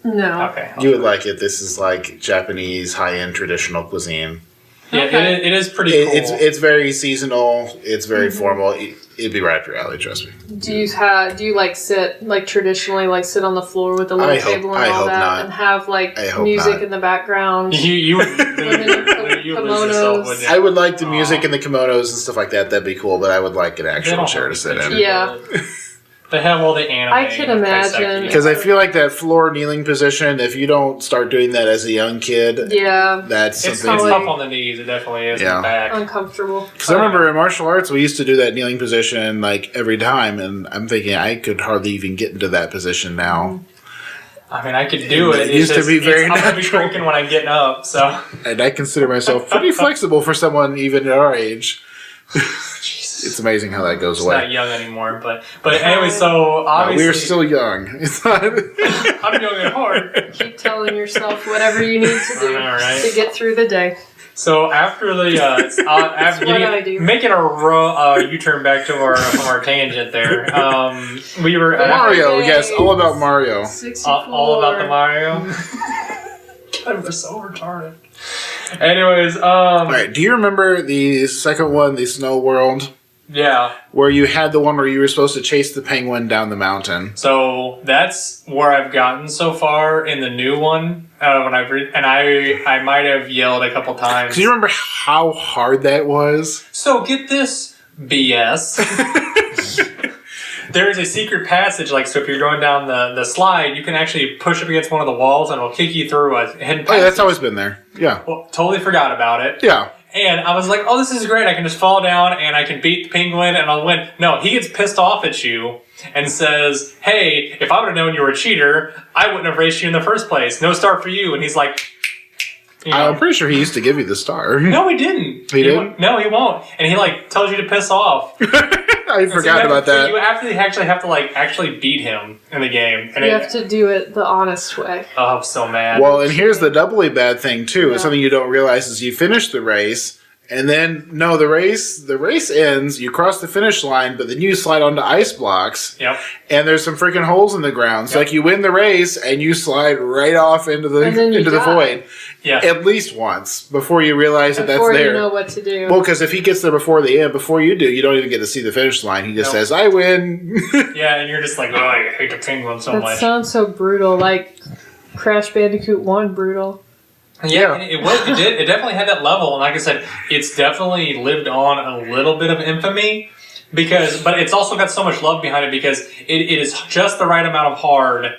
No. Okay. You would like it. This is like Japanese high-end traditional cuisine. Yeah, it is pretty cool. It's very seasonal. It's very formal. It'd be right up your alley, trust me. Do you sit traditionally sit on the floor with the little table and all that, not. And have music not. In the background? You would lose yourself, wouldn't you? I would like the music and the kimonos and stuff like that. That'd be cool, but I would like an actual chair to sit in. Yeah. They have all the anime. I can imagine. Because I feel like that floor kneeling position, if you don't start doing that as a young kid, that's something. It's tough on the knees. It definitely is. Yeah. Back. Uncomfortable. Because I remember in martial arts, we used to do that kneeling position every time, and I'm thinking I could hardly even get into that position now. I mean, I could do it. It used to be very natural. I'm going to be drinking when I'm getting up, so. And I consider myself pretty flexible for someone even at our age. It's amazing how that goes away. It's not young anymore, but anyway, so obviously... we're still young. It's not... I'm young at heart. Keep telling yourself whatever you need to do to get through the day. So after the... after making a U-turn back to our tangent there, we were... Mario, yes, all about Mario. 64. All about the Mario. We're so retarded. Anyways, All right. Do you remember the second one, the Snow World, yeah. where you had the one where you were supposed to chase the penguin down the mountain? So that's where I've gotten so far in the new one. When I might have yelled a couple times. Do you remember how hard that was? So get this, BS. There is a secret passage, like, so if you're going down the slide, you can actually push up against one of the walls and it'll kick you through a hidden passage. Oh, yeah, that's always been there. Yeah. Well, totally forgot about it. Yeah. And I was like, oh, this is great. I can just fall down and I can beat the penguin and I'll win. No, he gets pissed off at you and says, hey, if I would have known you were a cheater, I wouldn't have raced you in the first place. No star for you. And he's like, you know, I'm pretty sure he used to give you the star. no, he didn't. He didn't? No, he won't. And he, like, tells you to piss off. I forgot about that. You actually have to, like, actually beat him in the game. And You have to do it the honest way. Oh, I'm so mad. Well, and here's the doubly bad thing, too. Yeah. Something you don't realize is you finish the race, and then, no, the race ends, you cross the finish line, but then you slide onto ice blocks. Yep. And there's some freaking holes in the ground. So, like, you win the race, and you slide right off into the void. Yeah. At least once, before you realize that that's there. Before you know what to do. Well, because if he gets there before the end, before you do, you don't even get to see the finish line. He just says, I win. Yeah, and you're just like, oh, I hate the penguin so much. That sounds so brutal, like Crash Bandicoot 1 brutal. Yeah, and it did. It definitely had that level, and like I said, it's definitely lived on a little bit of infamy but it's also got so much love behind it because it is just the right amount of hard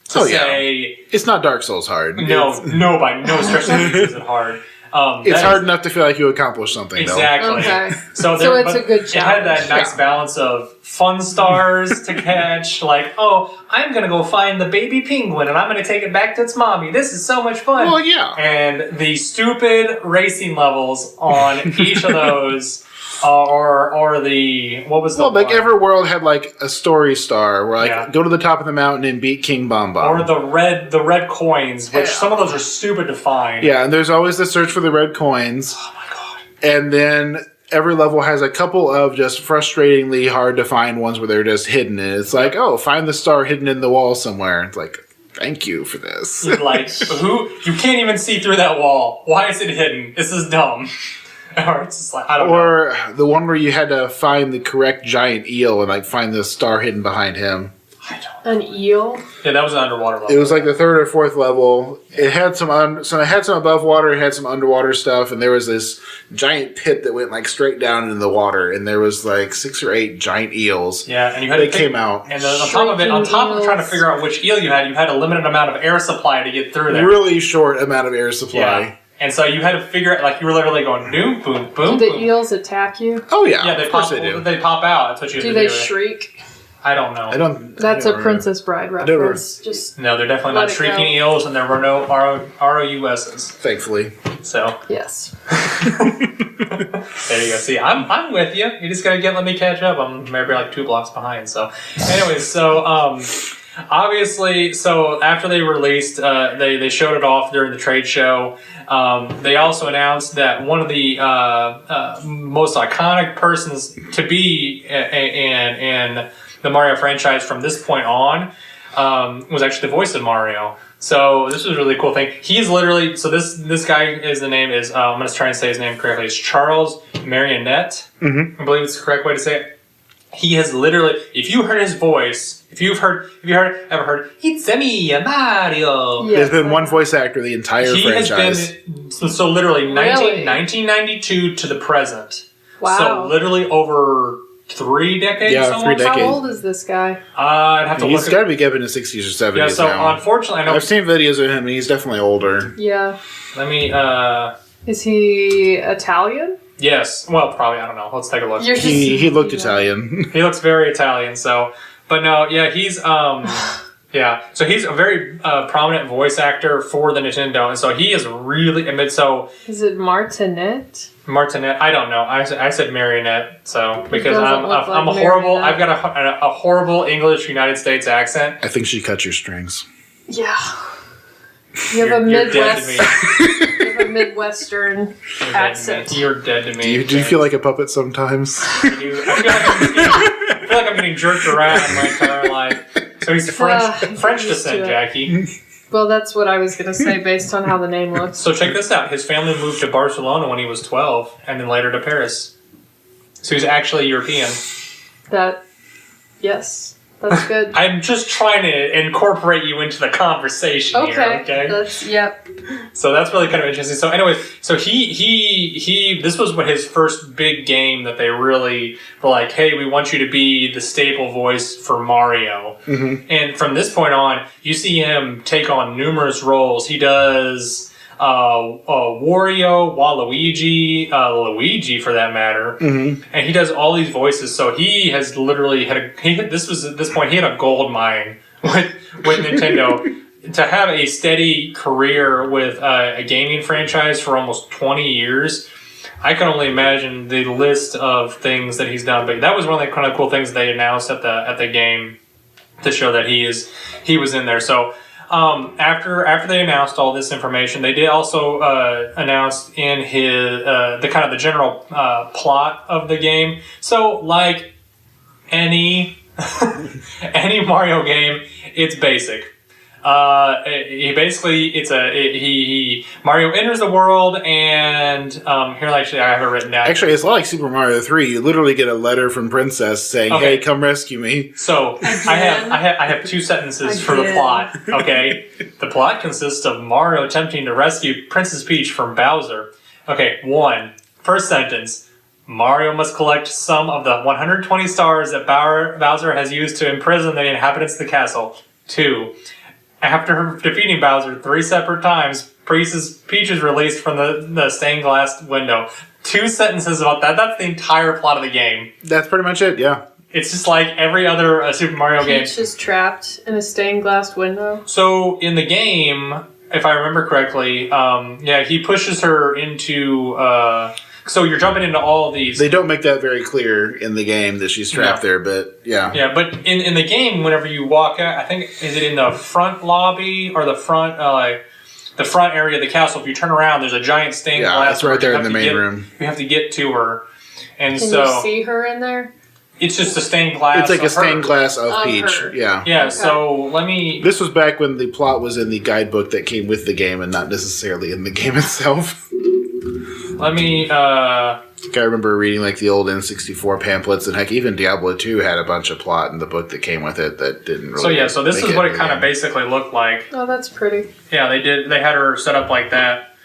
to say. It's not Dark Souls hard. No, by no stretch of the means is it hard. It's hard enough to feel like you accomplished something. Exactly. Though. Okay. So it's a good challenge. It had that nice balance of fun stars to catch, like, oh, I'm going to go find the baby penguin and I'm going to take it back to its mommy. This is so much fun. Well, yeah. And the stupid racing levels on each of those. Or the what was the well, like every world had like a story star where like go to the top of the mountain and beat King Bomb. Or the red coins, which some of those are stupid to find. Yeah, and there's always the search for the red coins. Oh my god! And then every level has a couple of just frustratingly hard to find ones where they're just hidden. And it's like, oh, find the star hidden in the wall somewhere. It's like, thank you for this. Like you can't even see through that wall. Why is it hidden? This is dumb. Or it's just like, I don't know. Or the one where you had to find the correct giant eel and like find the star hidden behind him. An eel? Yeah, that was an underwater level. It was like the third or fourth level. It had some it had some above water, it had some underwater stuff, and there was this giant pit that went like straight down into the water, and there was like 6 or 8 giant eels. Yeah, and you had came out. And then on top of trying to figure out which eel you had a limited amount of air supply to get through there. Really short amount of air supply. Yeah. And so you had to figure it, like you were literally going boom, boom, boom. Do the eels attack you? Oh yeah, yeah, of course they do. They pop out. That's what you have do. To They do shriek? I don't know. That's a Princess Bride reference. Just no, they're definitely not shrieking eels, and there were no ROUSs. Thankfully. So yes. There you go. See, I'm with you. You just gotta let me catch up. I'm maybe like 2 blocks behind. So, anyways, obviously, so after they released, they showed it off during the trade show. They also announced that one of the most iconic persons to be in the Mario franchise from this point on was actually the voice of Mario. So this was a really cool thing. He's literally, so this guy is I'm going to try and say his name correctly. It's Charles Marionette. Mm-hmm. I believe it's the correct way to say it. He has literally, if you heard his voice, ever heard, it's me, Mario. Yes, There's been one voice actor the entire franchise. Has been, so literally 1992 to the present. Wow. So literally over 3 decades. Yeah, 3 decades. How old is this guy? I'd have to look. He's got to be given his 60s or 70s. Yeah, so now. Unfortunately, I know. I've seen videos of him, and he's definitely older. Yeah. Let me. Is he Italian? Yes. Well, probably. I don't know. Let's take a look. He looked Italian. He looks very Italian. So, but no, yeah, he's yeah. So he's a very prominent voice actor for the Nintendo, and so he is really. I mean, so is it Martinet? Martinet. I don't know. I said Marionette. So because I'm a like horrible. I've got a horrible English United States accent. I think she cut your strings. Yeah. You have a Midwestern accent. You're dead to me. Do you feel like a puppet sometimes? I do. I feel like I'm getting jerked around my entire life. So he's French descent, Jackie. Well, that's what I was going to say based on how the name looks. So check this out. His family moved to Barcelona when he was 12, and then later to Paris. So he's actually European. Yes, that's good. I'm just trying to incorporate you into the conversation here, okay? Yep. So that's really kind of interesting. So anyway, so he this was what his first big game that they really were like, hey, we want you to be the staple voice for Mario. Mm-hmm. And from this point on, you see him take on numerous roles. He does Wario, Waluigi, Luigi for that matter, and he does all these voices. So he has literally had at this point he had a gold mine with Nintendo. To have a steady career with a gaming franchise for almost 20 years, I can only imagine the list of things that he's done. But that was one of the kind of cool things they announced at the game to show that he was in there. So after they announced all this information, they did also announce in his the kind of the general plot of the game. So like any any Mario game, it's basic. Mario enters the world and here actually I have it written down. Actually, it's a lot like Super Mario 3. You literally get a letter from Princess saying, "Hey, come rescue me." So I have two sentences for the plot. Okay, the plot consists of Mario attempting to rescue Princess Peach from Bowser. Okay, first sentence. Mario must collect some of the 120 stars that Bowser has used to imprison the inhabitants of the castle. 2. After defeating Bowser 3 separate times, Peach is released from the stained glass window. 2 sentences about that. That's the entire plot of the game. That's pretty much it, yeah. It's just like every other Super Mario game. Peach is trapped in a stained glass window. So in the game, if I remember correctly, he pushes her into... so you're jumping into all of these. They don't make that very clear in the game that she's trapped there, but yeah. Yeah, but in the game, whenever you walk out, I think, is it in the front lobby or the front area of the castle? If you turn around, there's a giant stained glass. Yeah, it's right there in the main room. You have to get to her. And Can you see her in there? It's just a stained glass. It's like a stained glass of Peach. Her. Yeah. Yeah, Okay. So let me... This was back when the plot was in the guidebook that came with the game and not necessarily in the game itself. Let me... I remember reading like the old N64 pamphlets, and heck, even Diablo 2 had a bunch of plot in the book that came with it that didn't really... So this is what it kind of basically looked like. Oh, that's pretty. Yeah, they had her set up like that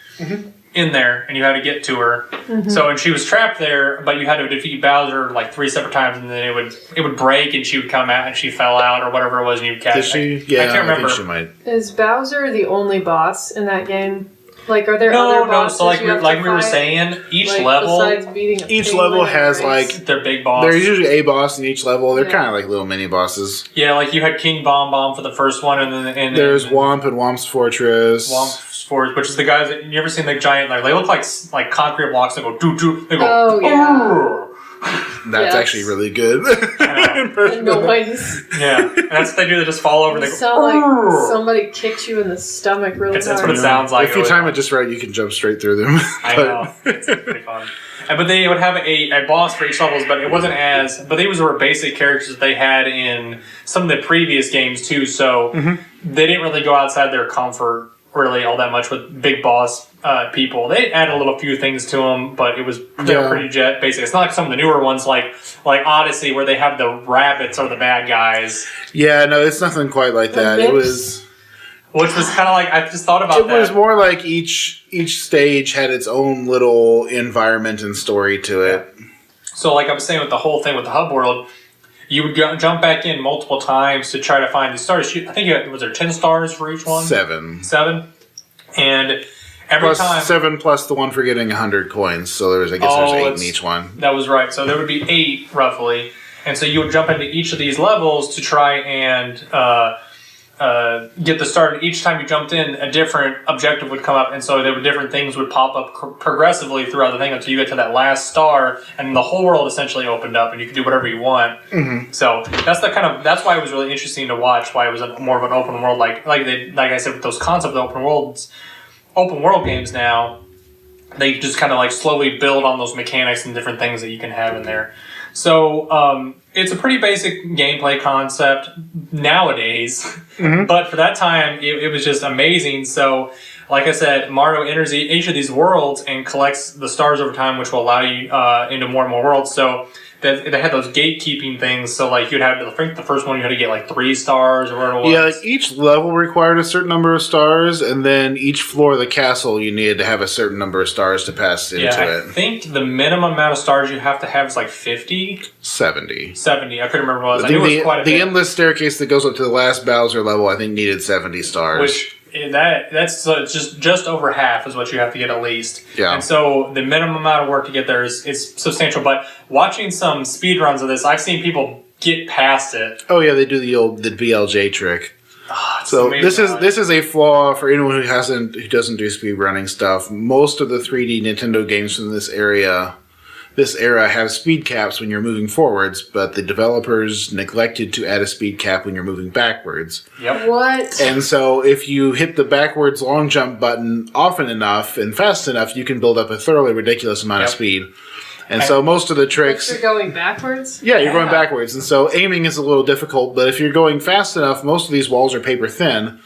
in there, and you had to get to her. Mm-hmm. So, and she was trapped there, but you had to defeat Bowser like 3 separate times, and then it would break, and she would come out, and she fell out, or whatever it was, and you'd catch her. Did she? Yeah, I can't remember. think she might. Is Bowser the only boss in that game? Like, are there other bosses? So like you have we to were fight? saying, each Like, level besides beating a Each penguin level in a has race? like... their big boss. There's usually a boss in each level. They're Yeah. kind of like little mini bosses. Yeah, like you had King Bomb for the first one, and then There's Womp and Womp's Fortress. Womp's Fortress, which is the guys that you ever seen the giant they look like concrete blocks that go doo doo. They go. Oh, yeah. "Urgh." That's Yes. actually really good. The noise. Yeah, and that's what they do. They just fall over. And they You go. sound like "Urgh." somebody kicked you in the stomach really That's hard. what it sounds like. If you time it just right, you can jump straight through them. I know. It's pretty fun. But they would have a boss for each levels, but it wasn't as... But these were basic characters that they had in some of the previous games, too, so they didn't really go outside their comfort really all that much with big boss people. They added a little few things to them, but they were pretty basic. It's not like some of the newer ones like Odyssey, where they have the rabbits are the bad guys. Yeah, no, it's nothing quite like that. It was... Which was kind of like... I just thought about that. It was more like each stage had its own little environment and story to it. So like I was saying with the whole thing with the hub world, you would jump back in multiple times to try to find the stars. I think was there 10 stars for each one? 7. 7? And every time... 7 plus the one for getting 100 coins. So there's 8 in each one. That was right. So there would be 8 roughly. And so you would jump into each of these levels to try and get the star. And each time you jumped in, a different objective would come up. And so there were different things would pop up progressively throughout the thing until you get to that last star. And the whole world essentially opened up and you could do whatever you want. Mm-hmm. So that's why it was really interesting to watch, why it was more of an open world. Like I said, with those concepts of open world games now, they just kind of like slowly build on those mechanics and different things that you can have in there. So it's a pretty basic gameplay concept nowadays, but for that time it was just amazing. So like I said, Mario enters each of these worlds and collects the stars over time, which will allow you into more and more worlds. So they had those gatekeeping things. So like you'd have to, I think the first one you had to get like 3 stars or whatever it was. Yeah, like each level required a certain number of stars, and then each floor of the castle you needed to have a certain number of stars to pass into it. I think the minimum amount of stars you have to have is like 50? 70. 70, I couldn't remember what it was. I knew it was quite a bit. The endless staircase that goes up to the last Bowser level, I think, needed 70 stars. Which... that's just over half is what you have to get at least. Yeah. And so the minimum amount of work to get there is substantial. But watching some speed runs of this, I've seen people get past it. Oh yeah, they do the BLJ trick. Oh, so this is a flaw for anyone who doesn't do speed running stuff. Most of the 3D Nintendo games from this era have speed caps when you're moving forwards, but the developers neglected to add a speed cap when you're moving backwards. Yep. What? And so if you hit the backwards long jump button often enough and fast enough, you can build up a thoroughly ridiculous amount of speed. And so most of the tricks... You're going backwards? Yeah, you're going backwards. And so aiming is a little difficult, but if you're going fast enough, most of these walls are paper thin.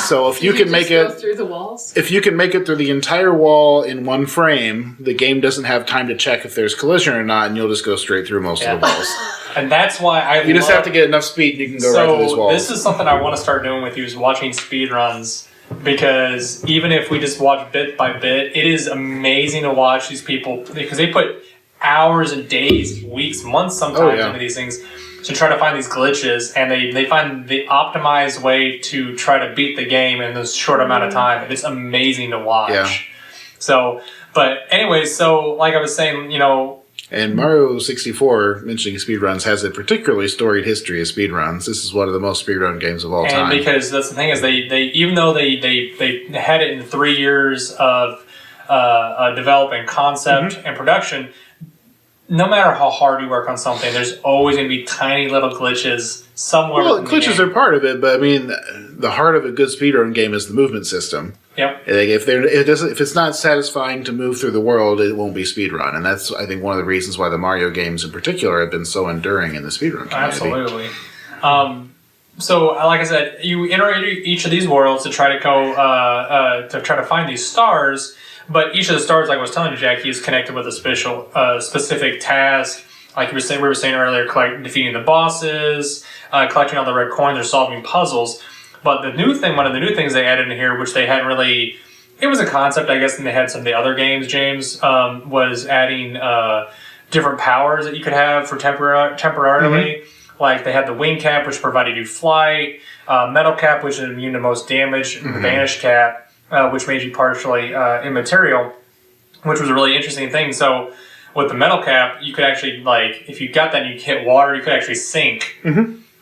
So if you can make it go through the walls, if you can make it through the entire wall in one frame, the game doesn't have time to check if there's collision or not, and you'll just go straight through most of the walls. And that's why you just have to get enough speed, and you can go right through these walls. This is something I want to start doing with you is watching speed runs, because even if we just watch bit by bit, it is amazing to watch these people because they put hours and days, weeks, months sometimes into these things to try to find these glitches, and they find the optimized way to try to beat the game in this short amount of time. And it's amazing to watch. Yeah. So, but anyways, so like I was saying, and Mario 64, mentioning speedruns, has a particularly storied history of speedruns. This is one of the most speedrun games of all time. And because that's the thing is they even though they had it in 3 years of developing concept and production, no matter how hard you work on something, there's always going to be tiny little glitches somewhere. Well, glitches are part of it, but I mean, the heart of a good speedrun game is the movement system. Yep. If it's not satisfying to move through the world, it won't be speedrun, and that's I think one of the reasons why the Mario games in particular have been so enduring in the speedrun community. Absolutely. So, like I said, you enter each of these worlds to try to go to try to find these stars. But each of the stars, like I was telling you, Jackie, is connected with a specific task. Like we were saying earlier, defeating the bosses, collecting all the red coins, or solving puzzles. But one of the new things they added in here, which they hadn't really, it was a concept, I guess, and they had some of the other games, James, was adding different powers that you could have for temporarily. Like they had the wing cap, which provided you flight, metal cap, which is immune to most damage, and the vanish cap, which made you partially immaterial, which was a really interesting thing. So with the metal cap, you could actually, if you got that and you hit water, you could actually sink,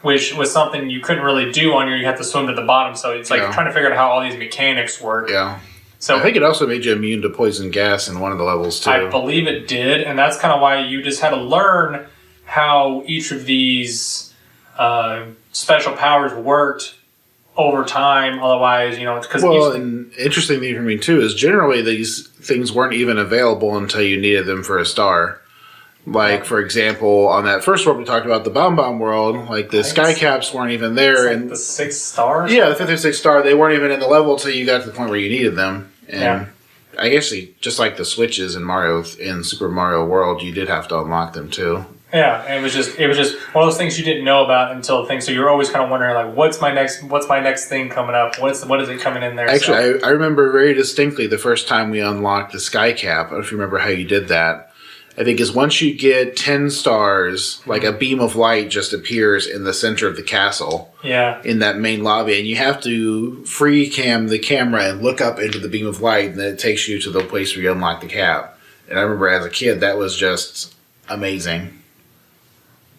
which was something you couldn't really do on you had to swim to the bottom. So it's like trying to figure out how all these mechanics work. Yeah. So I think it also made you immune to poison gas in one of the levels, too. I believe it did, and that's kind of why you just had to learn how each of these special powers worked over time. Otherwise, because and interesting thing for me too is generally these things weren't even available until you needed them for a star. Like for example, on that first world we talked about, the Bomb world, like the sky caps weren't even there, and the 6 stars. Yeah, the 5th or 6th star, they weren't even in the level until you got to the point where you needed them. And I guess just like the switches in Super Mario World, you did have to unlock them too. Yeah, and it was just one of those things you didn't know about until things. So you're always kind of wondering, like, what's my next thing coming up? What is it coming in there? Actually, I remember very distinctly the first time we unlocked the sky cap. I don't know if you remember how you did that. I think is once you get 10 stars, like a beam of light just appears in the center of the castle. Yeah. In that main lobby, and you have to free cam the camera and look up into the beam of light, and then it takes you to the place where you unlock the cap. And I remember as a kid, that was just amazing.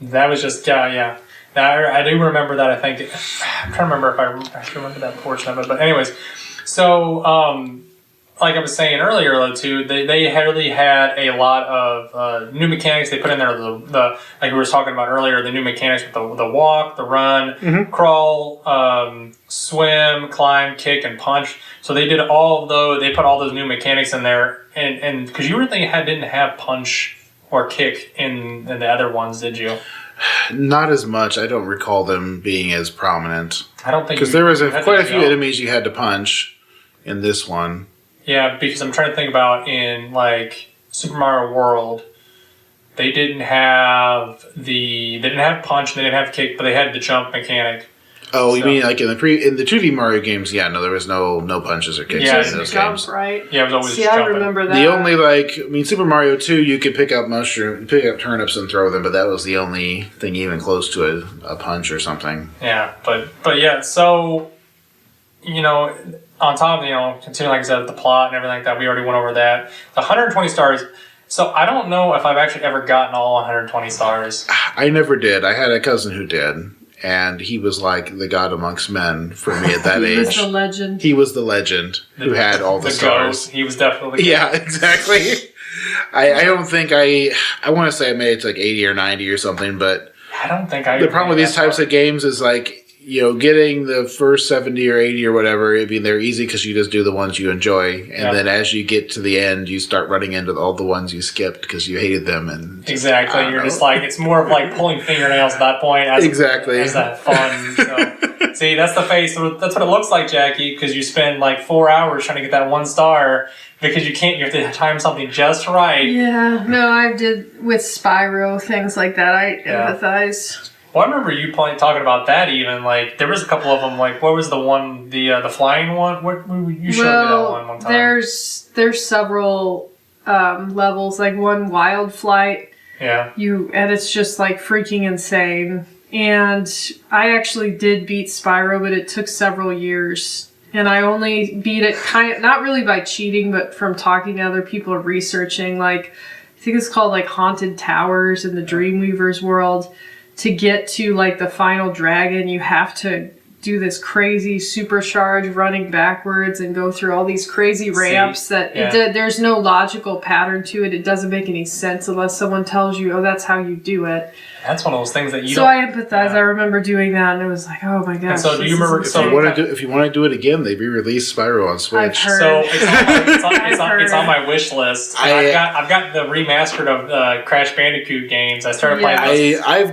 That was just, yeah. I do remember that, I think. I'm trying to remember if I remember that portion of it. But anyways, so like I was saying earlier, though, too, they really had a lot of new mechanics. They put in there the like we were talking about earlier, the new mechanics with the walk, the run, crawl, swim, climb, kick, and punch. So they did all of those. They put all those new mechanics in there, and because you really didn't have punch or kick in the other ones, did you? Not as much. I don't recall them being as prominent. I don't think because there was quite a few enemies you had to punch in this one. Yeah, because I'm trying to think about in like Super Mario World, they didn't have punch, they didn't have kick, but they had the jump mechanic. Oh, you mean like in the 2D Mario games? Yeah, no, there was no punches or kicks in those games. Right? Yeah, it was always jumping. I remember that. The only Super Mario 2, you could pick up turnips and throw them, but that was the only thing even close to a punch or something. Yeah, but yeah, so on top of continuing, like I said, the plot and everything like that, we already went over that. The 120 stars. So I don't know if I've actually ever gotten all 120 stars. I never did. I had a cousin who did. And he was like the god amongst men for me at that age. He was the legend. He was the legend who had all the stars. He was definitely the Yeah, exactly. I don't think I want to say I made it to like 80 or 90 or something, but I don't think I. The problem with these types of games is like, getting the first 70 or 80 or whatever, I mean, they're easy because you just do the ones you enjoy. And then as you get to the end, you start running into all the ones you skipped because you hated them. And exactly. You're just like, it's more of like pulling fingernails at that point. As that fun. So, see, that's the face. That's what it looks like, Jackie, because you spend like 4 hours trying to get that 1 star because you have to time something just right. Yeah. No, I did with Spyro, things like that. I empathize. Well, I remember you talking about that even. Like, there was a couple of them. Like, what was the one, the flying one? You showed me that one time. There's several levels. Like one Wild Flight. Yeah. And it's just like freaking insane. And I actually did beat Spyro, but it took several years. And I only beat it not really by cheating, but from talking to other people and researching. Like, I think it's called like Haunted Towers in the Dreamweaver's world. To get to like the final dragon, you have to do this crazy supercharge running backwards and go through all these crazy ramps there's no logical pattern to it. It doesn't make any sense unless someone tells you, oh, that's how you do it. That's one of those things that you So I empathize. I remember doing that and it was like, oh my gosh. And so do you remember? If you want to do it again, they re-released Spyro on Switch. I've heard. So it's on my wish list. I've got the remastered of Crash Bandicoot games. I started playing those. I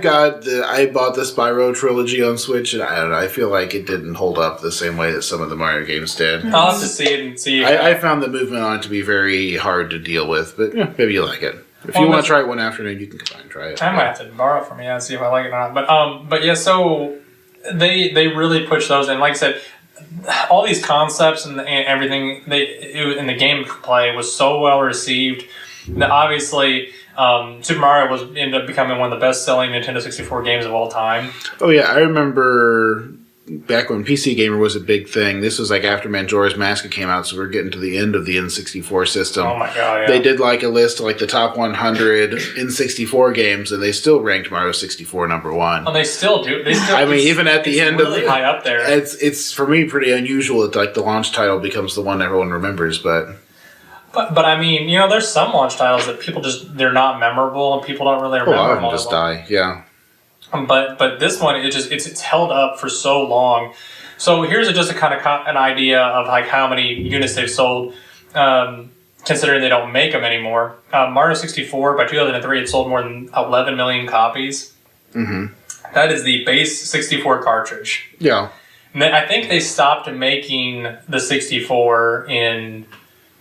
bought the Spyro trilogy on Switch, and I don't know. I feel like it didn't hold up the same way that some of the Mario games did. I'll have to see it and see. I found the movement on it to be very hard to deal with, but maybe you like it. If you want to try it one afternoon, you can come by and try it. I might have to borrow it from you and see if I like it or not. But yeah, so they really push those, and like I said, all these concepts and everything in the gameplay was so well received that obviously Super Mario ended up becoming one of the best-selling Nintendo 64 games of all time. Oh yeah, I remember back when PC Gamer was a big thing. This was like after Majora's Mask came out, so we're getting to the end of the N64 system. Oh my god, yeah. They did like a list of like the top 100 N64 games, and they still ranked Mario 64 number 1. Oh, they still do. Even at the end really high up there. It's for me pretty unusual that like the launch title becomes the one everyone remembers, but I mean, there's some launch titles that people they're not memorable and people don't really remember. A lot of them just die, yeah. But this one, it's held up for so long. So here's just a kind of an idea of like how many units they've sold, considering they don't make them anymore. Mario 64 by 2003 it sold more than 11 million copies. Mm-hmm. That is the base 64 cartridge. Yeah. And then I think they stopped making the 64 in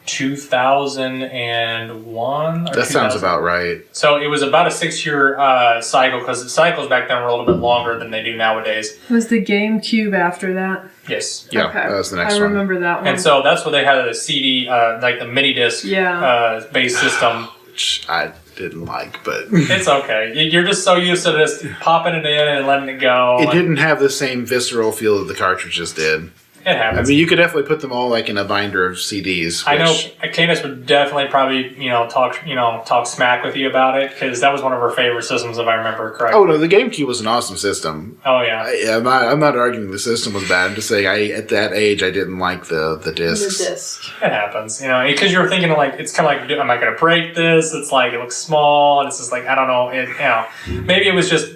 2001. That sounds about right. So it was about a 6-year cycle because the cycles back then were a little bit longer than they do nowadays. Was the GameCube after that? Yes. Yeah, okay. That was the next one. I remember that one. And so that's where they had the CD, like the mini disc based system. Which I didn't like, but it's okay. You're just so used to just popping it in and letting it go. It didn't have the same visceral feel that the cartridges did. It happens. I mean, you could definitely put them all like in a binder of CDs. I know Candace would definitely probably talk smack with you about it because that was one of her favorite systems if I remember correctly. Oh no, the GameCube was an awesome system. Oh yeah. I'm not arguing the system was bad. I'm just saying at that age I didn't like the discs. The disc. It happens, because you were thinking like it's kind of like, am I going to break this? It's like it looks small, and it's just like I don't know. Maybe it was just.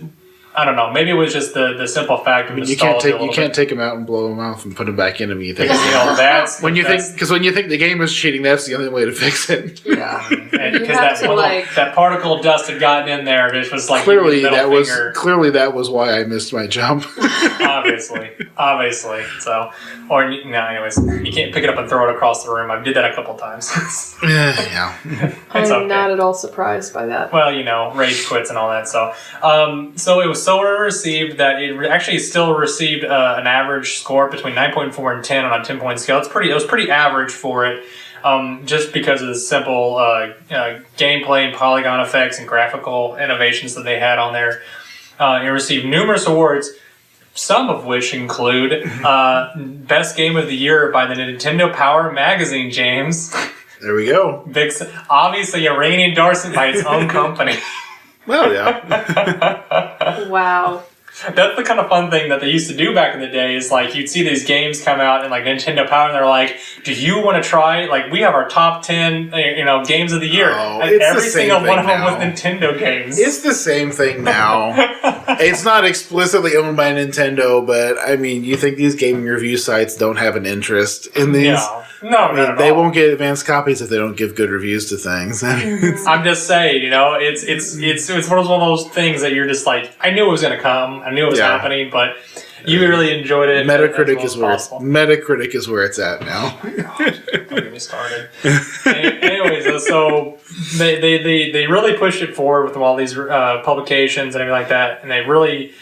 I don't know. Maybe it was just the simple fact of nostalgia. You can't take them out and blow them off and put them back in them. You think that's when you think the game is cheating, that's the only way to fix it. Yeah, because that particle of dust had gotten in there. It was like clearly that was why I missed my jump. obviously. So, anyways, you can't pick it up and throw it across the room. I did that a couple times. Yeah, I'm not at all surprised by that. Well, rage quits and all that. So it was so well received that it actually still received an average score between 9.4 and 10 on a 10-point scale. It was pretty average for it, just because of the simple gameplay and polygon effects and graphical innovations that they had on there. It received numerous awards, some of which include Best Game of the Year by the Nintendo Power Magazine, James. There we go. Obviously a reigning endorsement by its own company. Well, yeah. Wow. That's the kind of fun thing that they used to do back in the day is like you'd see these games come out in like Nintendo Power and they're like, do you want to try, like we have our top 10 games of the year. And every single one of them was Nintendo games. It's the same thing now. It's not explicitly owned by Nintendo, but I mean, you think these gaming review sites don't have an interest in these? No, they won't get advanced copies if they don't give good reviews to things. I'm just saying, it's one of those things that you're just like, I knew it was going to come, I knew it was happening, but you really enjoyed it. Metacritic is where it's at now. Oh my God, don't get me started. Anyways, so they really pushed it forward with all these publications and everything like that, and they really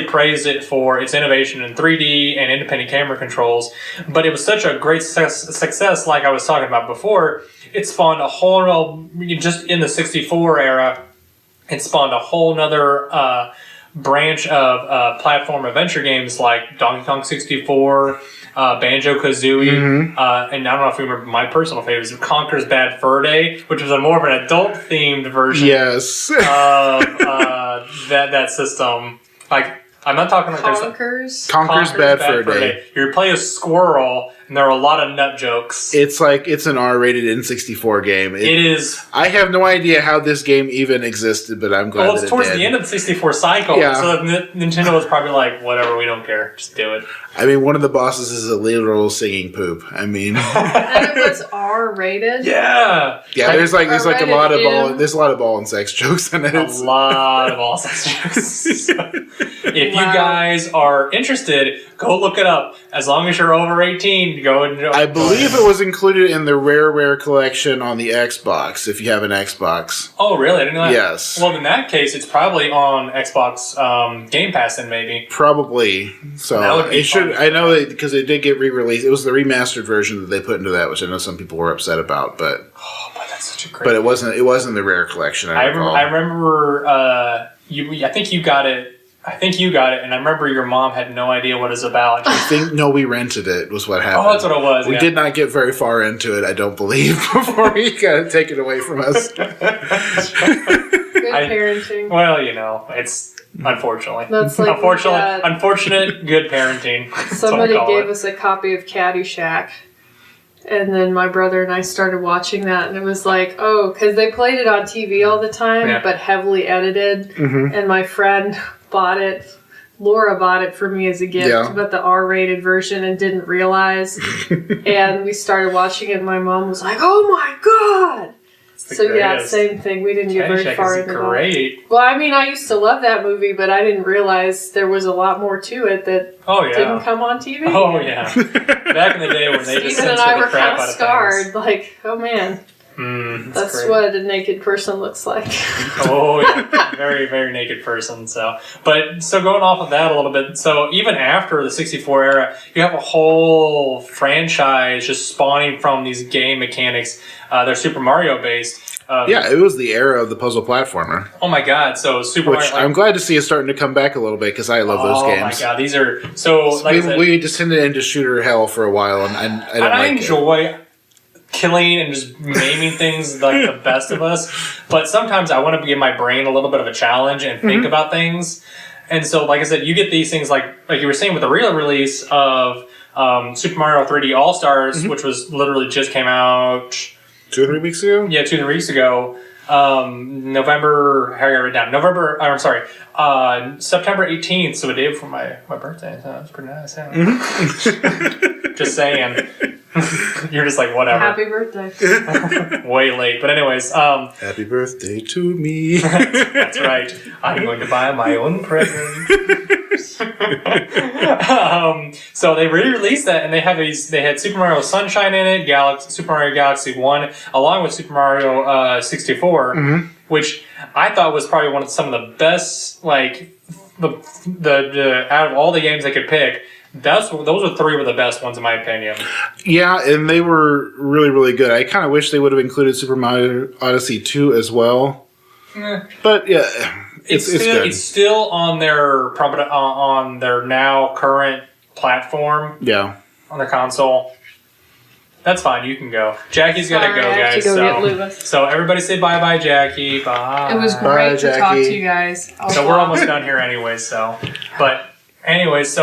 praised it for its innovation in 3D and independent camera controls. But it was such a great success, like I was talking about before, it spawned a whole, just in the 64 era, it spawned a whole nother branch of platform adventure games like Donkey Kong 64, Banjo-Kazooie, and I don't know if you remember my personal favorite is Conker's Bad Fur Day, which was a more of an adult-themed version of that system. Like, I'm not talking like Conker's Bad Fur Day. You play a squirrel, and there are a lot of nut jokes. It's like it's an R-rated N64 game. It is. I have no idea how this game even existed, but I'm glad. Well, it's towards the end of the 64 cycle, so Nintendo was probably like, "Whatever, we don't care, just do it." I mean, one of the bosses is a literal singing poop. I mean, and it was R-rated. Yeah. There's a lot of ball and sex jokes in it. A lot of ball and sex jokes. If you guys are interested, go look it up. As long as you're over 18, go and. I believe it was included in the Rare collection on the Xbox. If you have an Xbox. Oh, really? I didn't know that. Yes. Well, in that case, it's probably on Xbox Game Pass, then maybe. Probably. So that would be it should. I know because it did get re-released. It was the remastered version that they put into that, which I know some people were upset about, but. Oh, but that's such a great. But it wasn't. It wasn't the Rare collection. I remember. I think you got it. And I remember your mom had no idea what it was about. We rented it, was what happened. Oh, that's what it was. We did not get very far into it, I don't believe, before he got it taken away from us. Good parenting. Well, it's unfortunately. That's like unfortunate good parenting. Somebody gave us a copy of Caddyshack. And then my brother and I started watching that, and it was like, because they played it on TV all the time, but heavily edited. Mm-hmm. And my friend bought it. Laura bought it for me as a gift, but the R-rated version, and didn't realize. And we started watching it, and my mom was like, "Oh my God!" So same thing. We didn't get very far into it. Well, I mean, I used to love that movie, but I didn't realize there was a lot more to it that didn't come on TV. Oh yeah, back in the day when they just Stephen and I were kind of scarred. Like, oh man, that's what a naked person looks like. Oh yeah, very very naked person. So going off of that a little bit. So even after the 64 era, you have a whole franchise just spawning from these game mechanics. They're Super Mario based. Yeah, it was the era of the puzzle platformer. Oh my god! So Super Which Mario. Like, I'm glad to see is starting to come back a little bit because I love those games. Oh my god, these are so. Like I said, we descended into shooter hell for a while, and I don't like enjoy killing and just maiming things like the best of us. But sometimes I want to give my brain a little bit of a challenge and think about things. And so, like I said, you get these things like you were saying with the real release of Super Mario 3D All Stars, which was literally just came out 2 or 3 weeks ago. Yeah, 2 or 3 weeks ago. November. How do I write it down? September 18th. So a day before my birthday. So that's pretty nice. Yeah. Just saying. You're just like, whatever. Happy birthday. Way late. But anyways. Happy birthday to me. That's right. I'm going to buy my own present. So they re-released that, and they had Super Mario Sunshine in it, Super Mario Galaxy 1, along with Super Mario 64, which I thought was probably some of the best, like, the out of all the games they could pick. Those were 3 of the best ones in my opinion. Yeah, and they were really, really good. I kind of wish they would have included Super Mario Odyssey 2 as well. But yeah, it's good. It's still on their now current platform. Yeah, on the console. That's fine. You can go. Jackie's got to go, I have guys. to go get Lewis. So everybody say bye, Jackie. Bye. It was great to talk to you guys. So we're almost done here anyway. So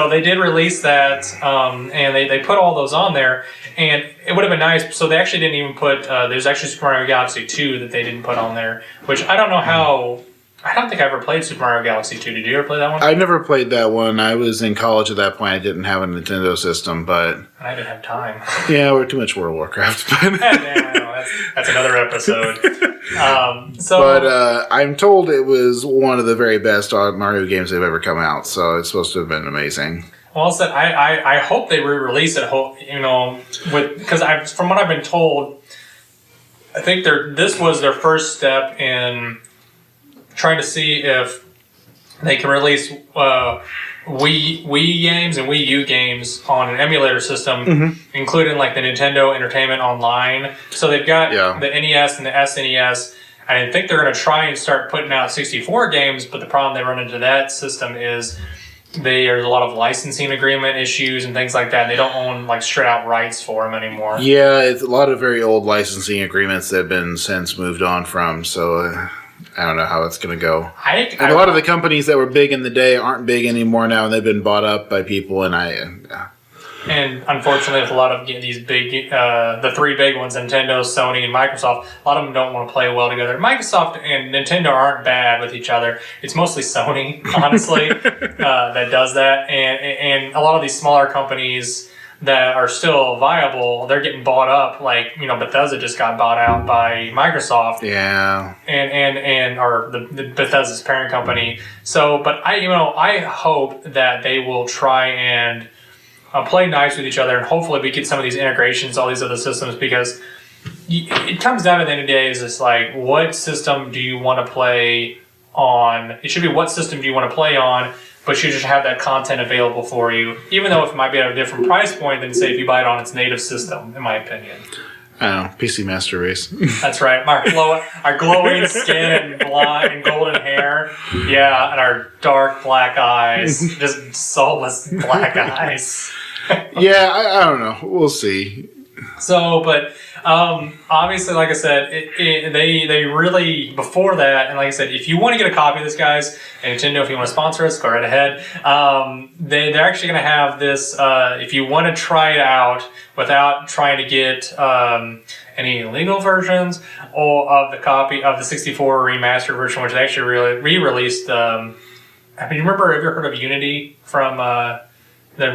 they did release that, and they put all those on there, and it would have been nice. So they actually didn't even put. There's actually Super Mario Galaxy 2 that they didn't put on there, which I don't know how. I don't think I ever played Super Mario Galaxy 2. Did you ever play that one? I never played that one. I was in college at that point. I didn't have a Nintendo system, but I didn't have time. Yeah, we're too much World of Warcraft. That's another episode. But I'm told it was one of the very best Mario games they've ever come out, so it's supposed to have been amazing. Well, said I hope they re-release it. Because from what I've been told, I think this was their first step in trying to see if they can release Wii games and Wii U games on an emulator system, including like the Nintendo Entertainment Online. So they've got the NES and the SNES. I think they're going to try and start putting out 64 games, but the problem they run into that system is there's a lot of licensing agreement issues and things like that. And they don't own like straight out rights for them anymore. Yeah, it's a lot of very old licensing agreements that have been since moved on from. So I don't know how it's going to go. And a lot of the companies that were big in the day aren't big anymore now, and they've been bought up by people. And unfortunately, with a lot of these big, the 3 big ones, Nintendo, Sony, and Microsoft, a lot of them don't want to play well together. Microsoft and Nintendo aren't bad with each other. It's mostly Sony, honestly, that does that. And a lot of these smaller companies that are still viable, they're getting bought up. Like, Bethesda just got bought out by Microsoft. Yeah. Or the Bethesda's parent company. So, but I hope that they will try and play nice with each other, and hopefully we get some of these integrations, all these other systems, because it comes down to the end of the day is it's like, what system do you want to play on? It should be what system do you want to play on, but you just have that content available for you, even though it might be at a different price point than, say, if you buy it on its native system, in my opinion. I don't know, PC Master Race. That's right. Our glowing skin and blonde and golden hair. Yeah, and our dark black eyes. Just soulless black eyes. Yeah, I don't know. We'll see. So, but obviously, like I said, they really, before that, and like I said, if you want to get a copy of this, guys, and Nintendo, if you want to sponsor us, go right ahead. They're actually going to have this, if you want to try it out without trying to get any illegal versions or of the copy of the 64 remastered version, which they actually re-released. Have you ever heard of Unity from the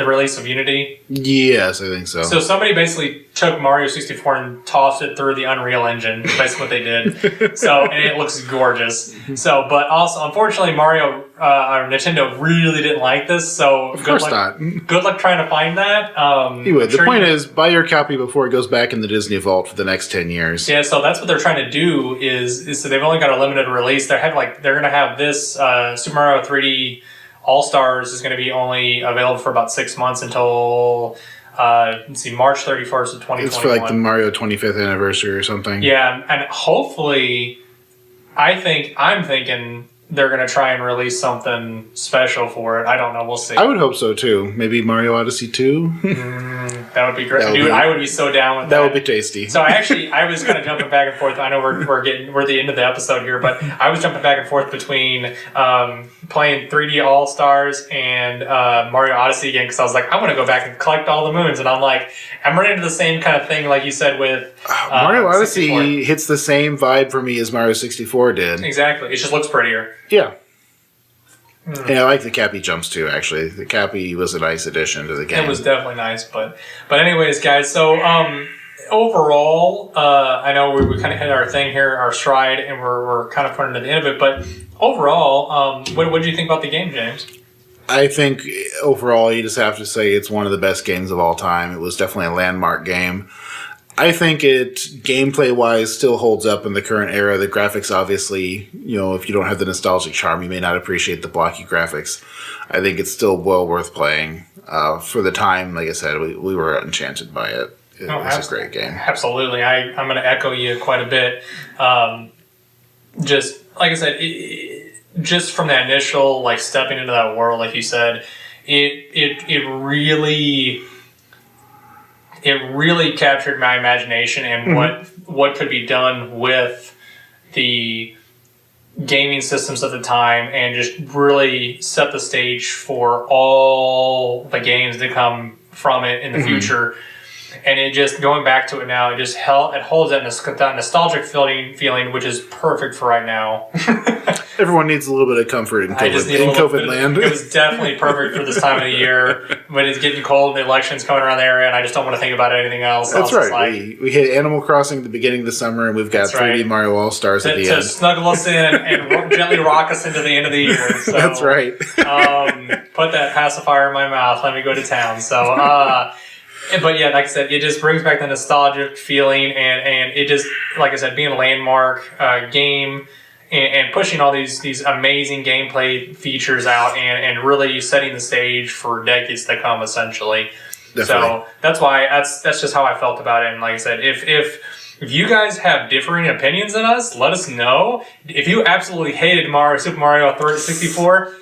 release of Unity? Yes, I think so. So somebody basically took Mario 64 and tossed it through the Unreal Engine. Basically what they did. And it looks gorgeous. So, but also, unfortunately, Nintendo really didn't like this. So of course not. Good luck trying to find that. Anyway, the point is, buy your copy before it goes back in the Disney Vault for the next 10 years. Yeah, so that's what they're trying to do. Is so they've only got a limited release. They're going to have this Super Mario 3D All Stars is going to be only available for about 6 months until let's see, March 31st of 2021. It's for like the Mario 25th anniversary or something. Yeah, and hopefully, I'm thinking they're going to try and release something special for it. I don't know. We'll see. I would hope so too. Maybe Mario Odyssey 2. That would be great. Dude, I would be so down with that. That would be tasty. So I was kind of jumping back and forth. I know we're at the end of the episode here, but I was jumping back and forth between playing 3D All Stars and Mario Odyssey again because I was like, I want to go back and collect all the moons, and I'm running into the same kind of thing like you said with Mario Odyssey 64. hits the same vibe for me as Mario 64 did. Exactly. It just looks prettier. Yeah. Yeah, I like the Cappy jumps too, actually. The Cappy was a nice addition to the game. It was definitely nice, but anyways, guys, so overall, I know we kind of hit our thing here, our stride, and we're kind of putting to the end of it, but overall, what did you think about the game, James? I think overall you just have to say it's one of the best games of all time. It was definitely a landmark game. I think it, gameplay-wise, still holds up in the current era. The graphics, obviously, if you don't have the nostalgic charm, you may not appreciate the blocky graphics. I think it's still well worth playing. For the time, like I said, we were enchanted by it. It was a great game. Absolutely. I'm going to echo you quite a bit. Just, like I said, just from the initial, stepping into that world, like you said, it really captured my imagination and what could be done with the gaming systems at the time, and just really set the stage for all the games that come from it in the future. And it just, going back to it now, it holds that nostalgic feeling, which is perfect for right now. Everyone needs a little bit of comfort in COVID land. It was definitely perfect for this time of the year when it's getting cold and the election's coming around the area, and I just don't want to think about anything else. That's right. We hit Animal Crossing at the beginning of the summer, and we've got 3D Mario All Stars at the end. To snuggle us in and gently rock us into the end of the year. So, that's right. Put that pacifier in my mouth. Let me go to town. So, but yeah, like I said, it just brings back the nostalgic feeling, and it just, like I said, being a landmark game and pushing all these amazing gameplay features out and really setting the stage for decades to come, essentially. Definitely. So that's why that's just how I felt about it. And like I said, if you guys have differing opinions than us, let us know. If you absolutely hated Super Mario 64,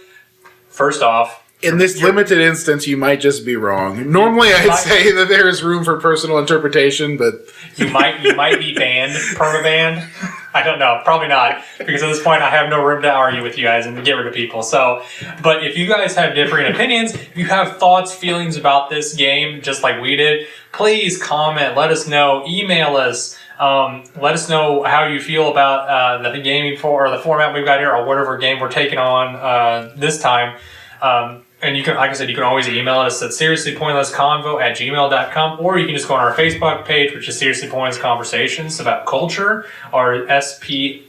first off, in this limited instance, you might just be wrong. Normally, I'd say that there is room for personal interpretation, but you might be banned, perma-banned. I don't know, probably not, because at this point, I have no room to argue with you guys and get rid of people. So, but if you guys have differing opinions, if you have thoughts, feelings about this game, just like we did, please comment. Let us know. Email us. Let us know how you feel about the gaming or the format we've got here, or whatever game we're taking on this time. And you can, like I said, you can always email us at seriouslypointlessconvo@gmail.com, or you can just go on our Facebook page, which is Seriously Pointless Conversations About Culture, or SPCAC.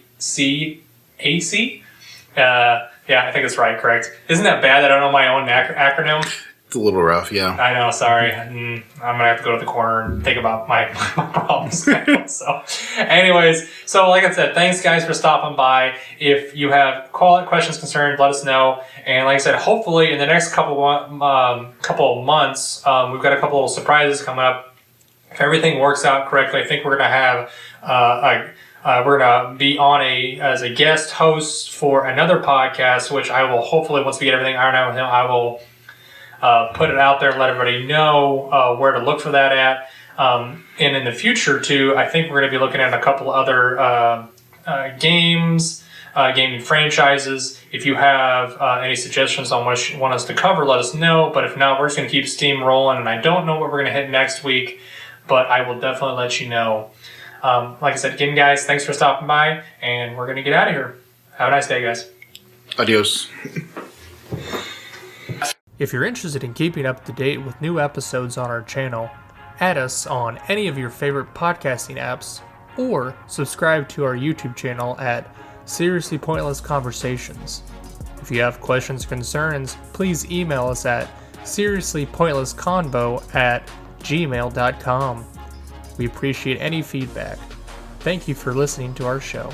Yeah, I think that's right, correct. Isn't that bad that I don't know my own acronym? It's a little rough, yeah. I know, sorry. I'm going to have to go to the corner and think about my problems. So, anyways, so like I said, thanks guys for stopping by. If you have questions, concerns, let us know. And like I said, hopefully in the next couple of months, we've got a couple of surprises coming up. If everything works out correctly, I think we're going to have we're going to be on as a guest host for another podcast, which I will hopefully, once we get everything ironed out with him, I will put it out there and let everybody know where to look for that at. And in the future, too, I think we're going to be looking at a couple other games, gaming franchises. If you have any suggestions on what you want us to cover, let us know. But if not, we're just going to keep Steam rolling. And I don't know what we're going to hit next week, but I will definitely let you know. Like I said, again, guys, thanks for stopping by, and we're going to get out of here. Have a nice day, guys. Adios. If you're interested in keeping up to date with new episodes on our channel, add us on any of your favorite podcasting apps, or subscribe to our YouTube channel at Seriously Pointless Conversations. If you have questions or concerns, please email us at seriouslypointlessconvo@gmail.com. We appreciate any feedback. Thank you for listening to our show.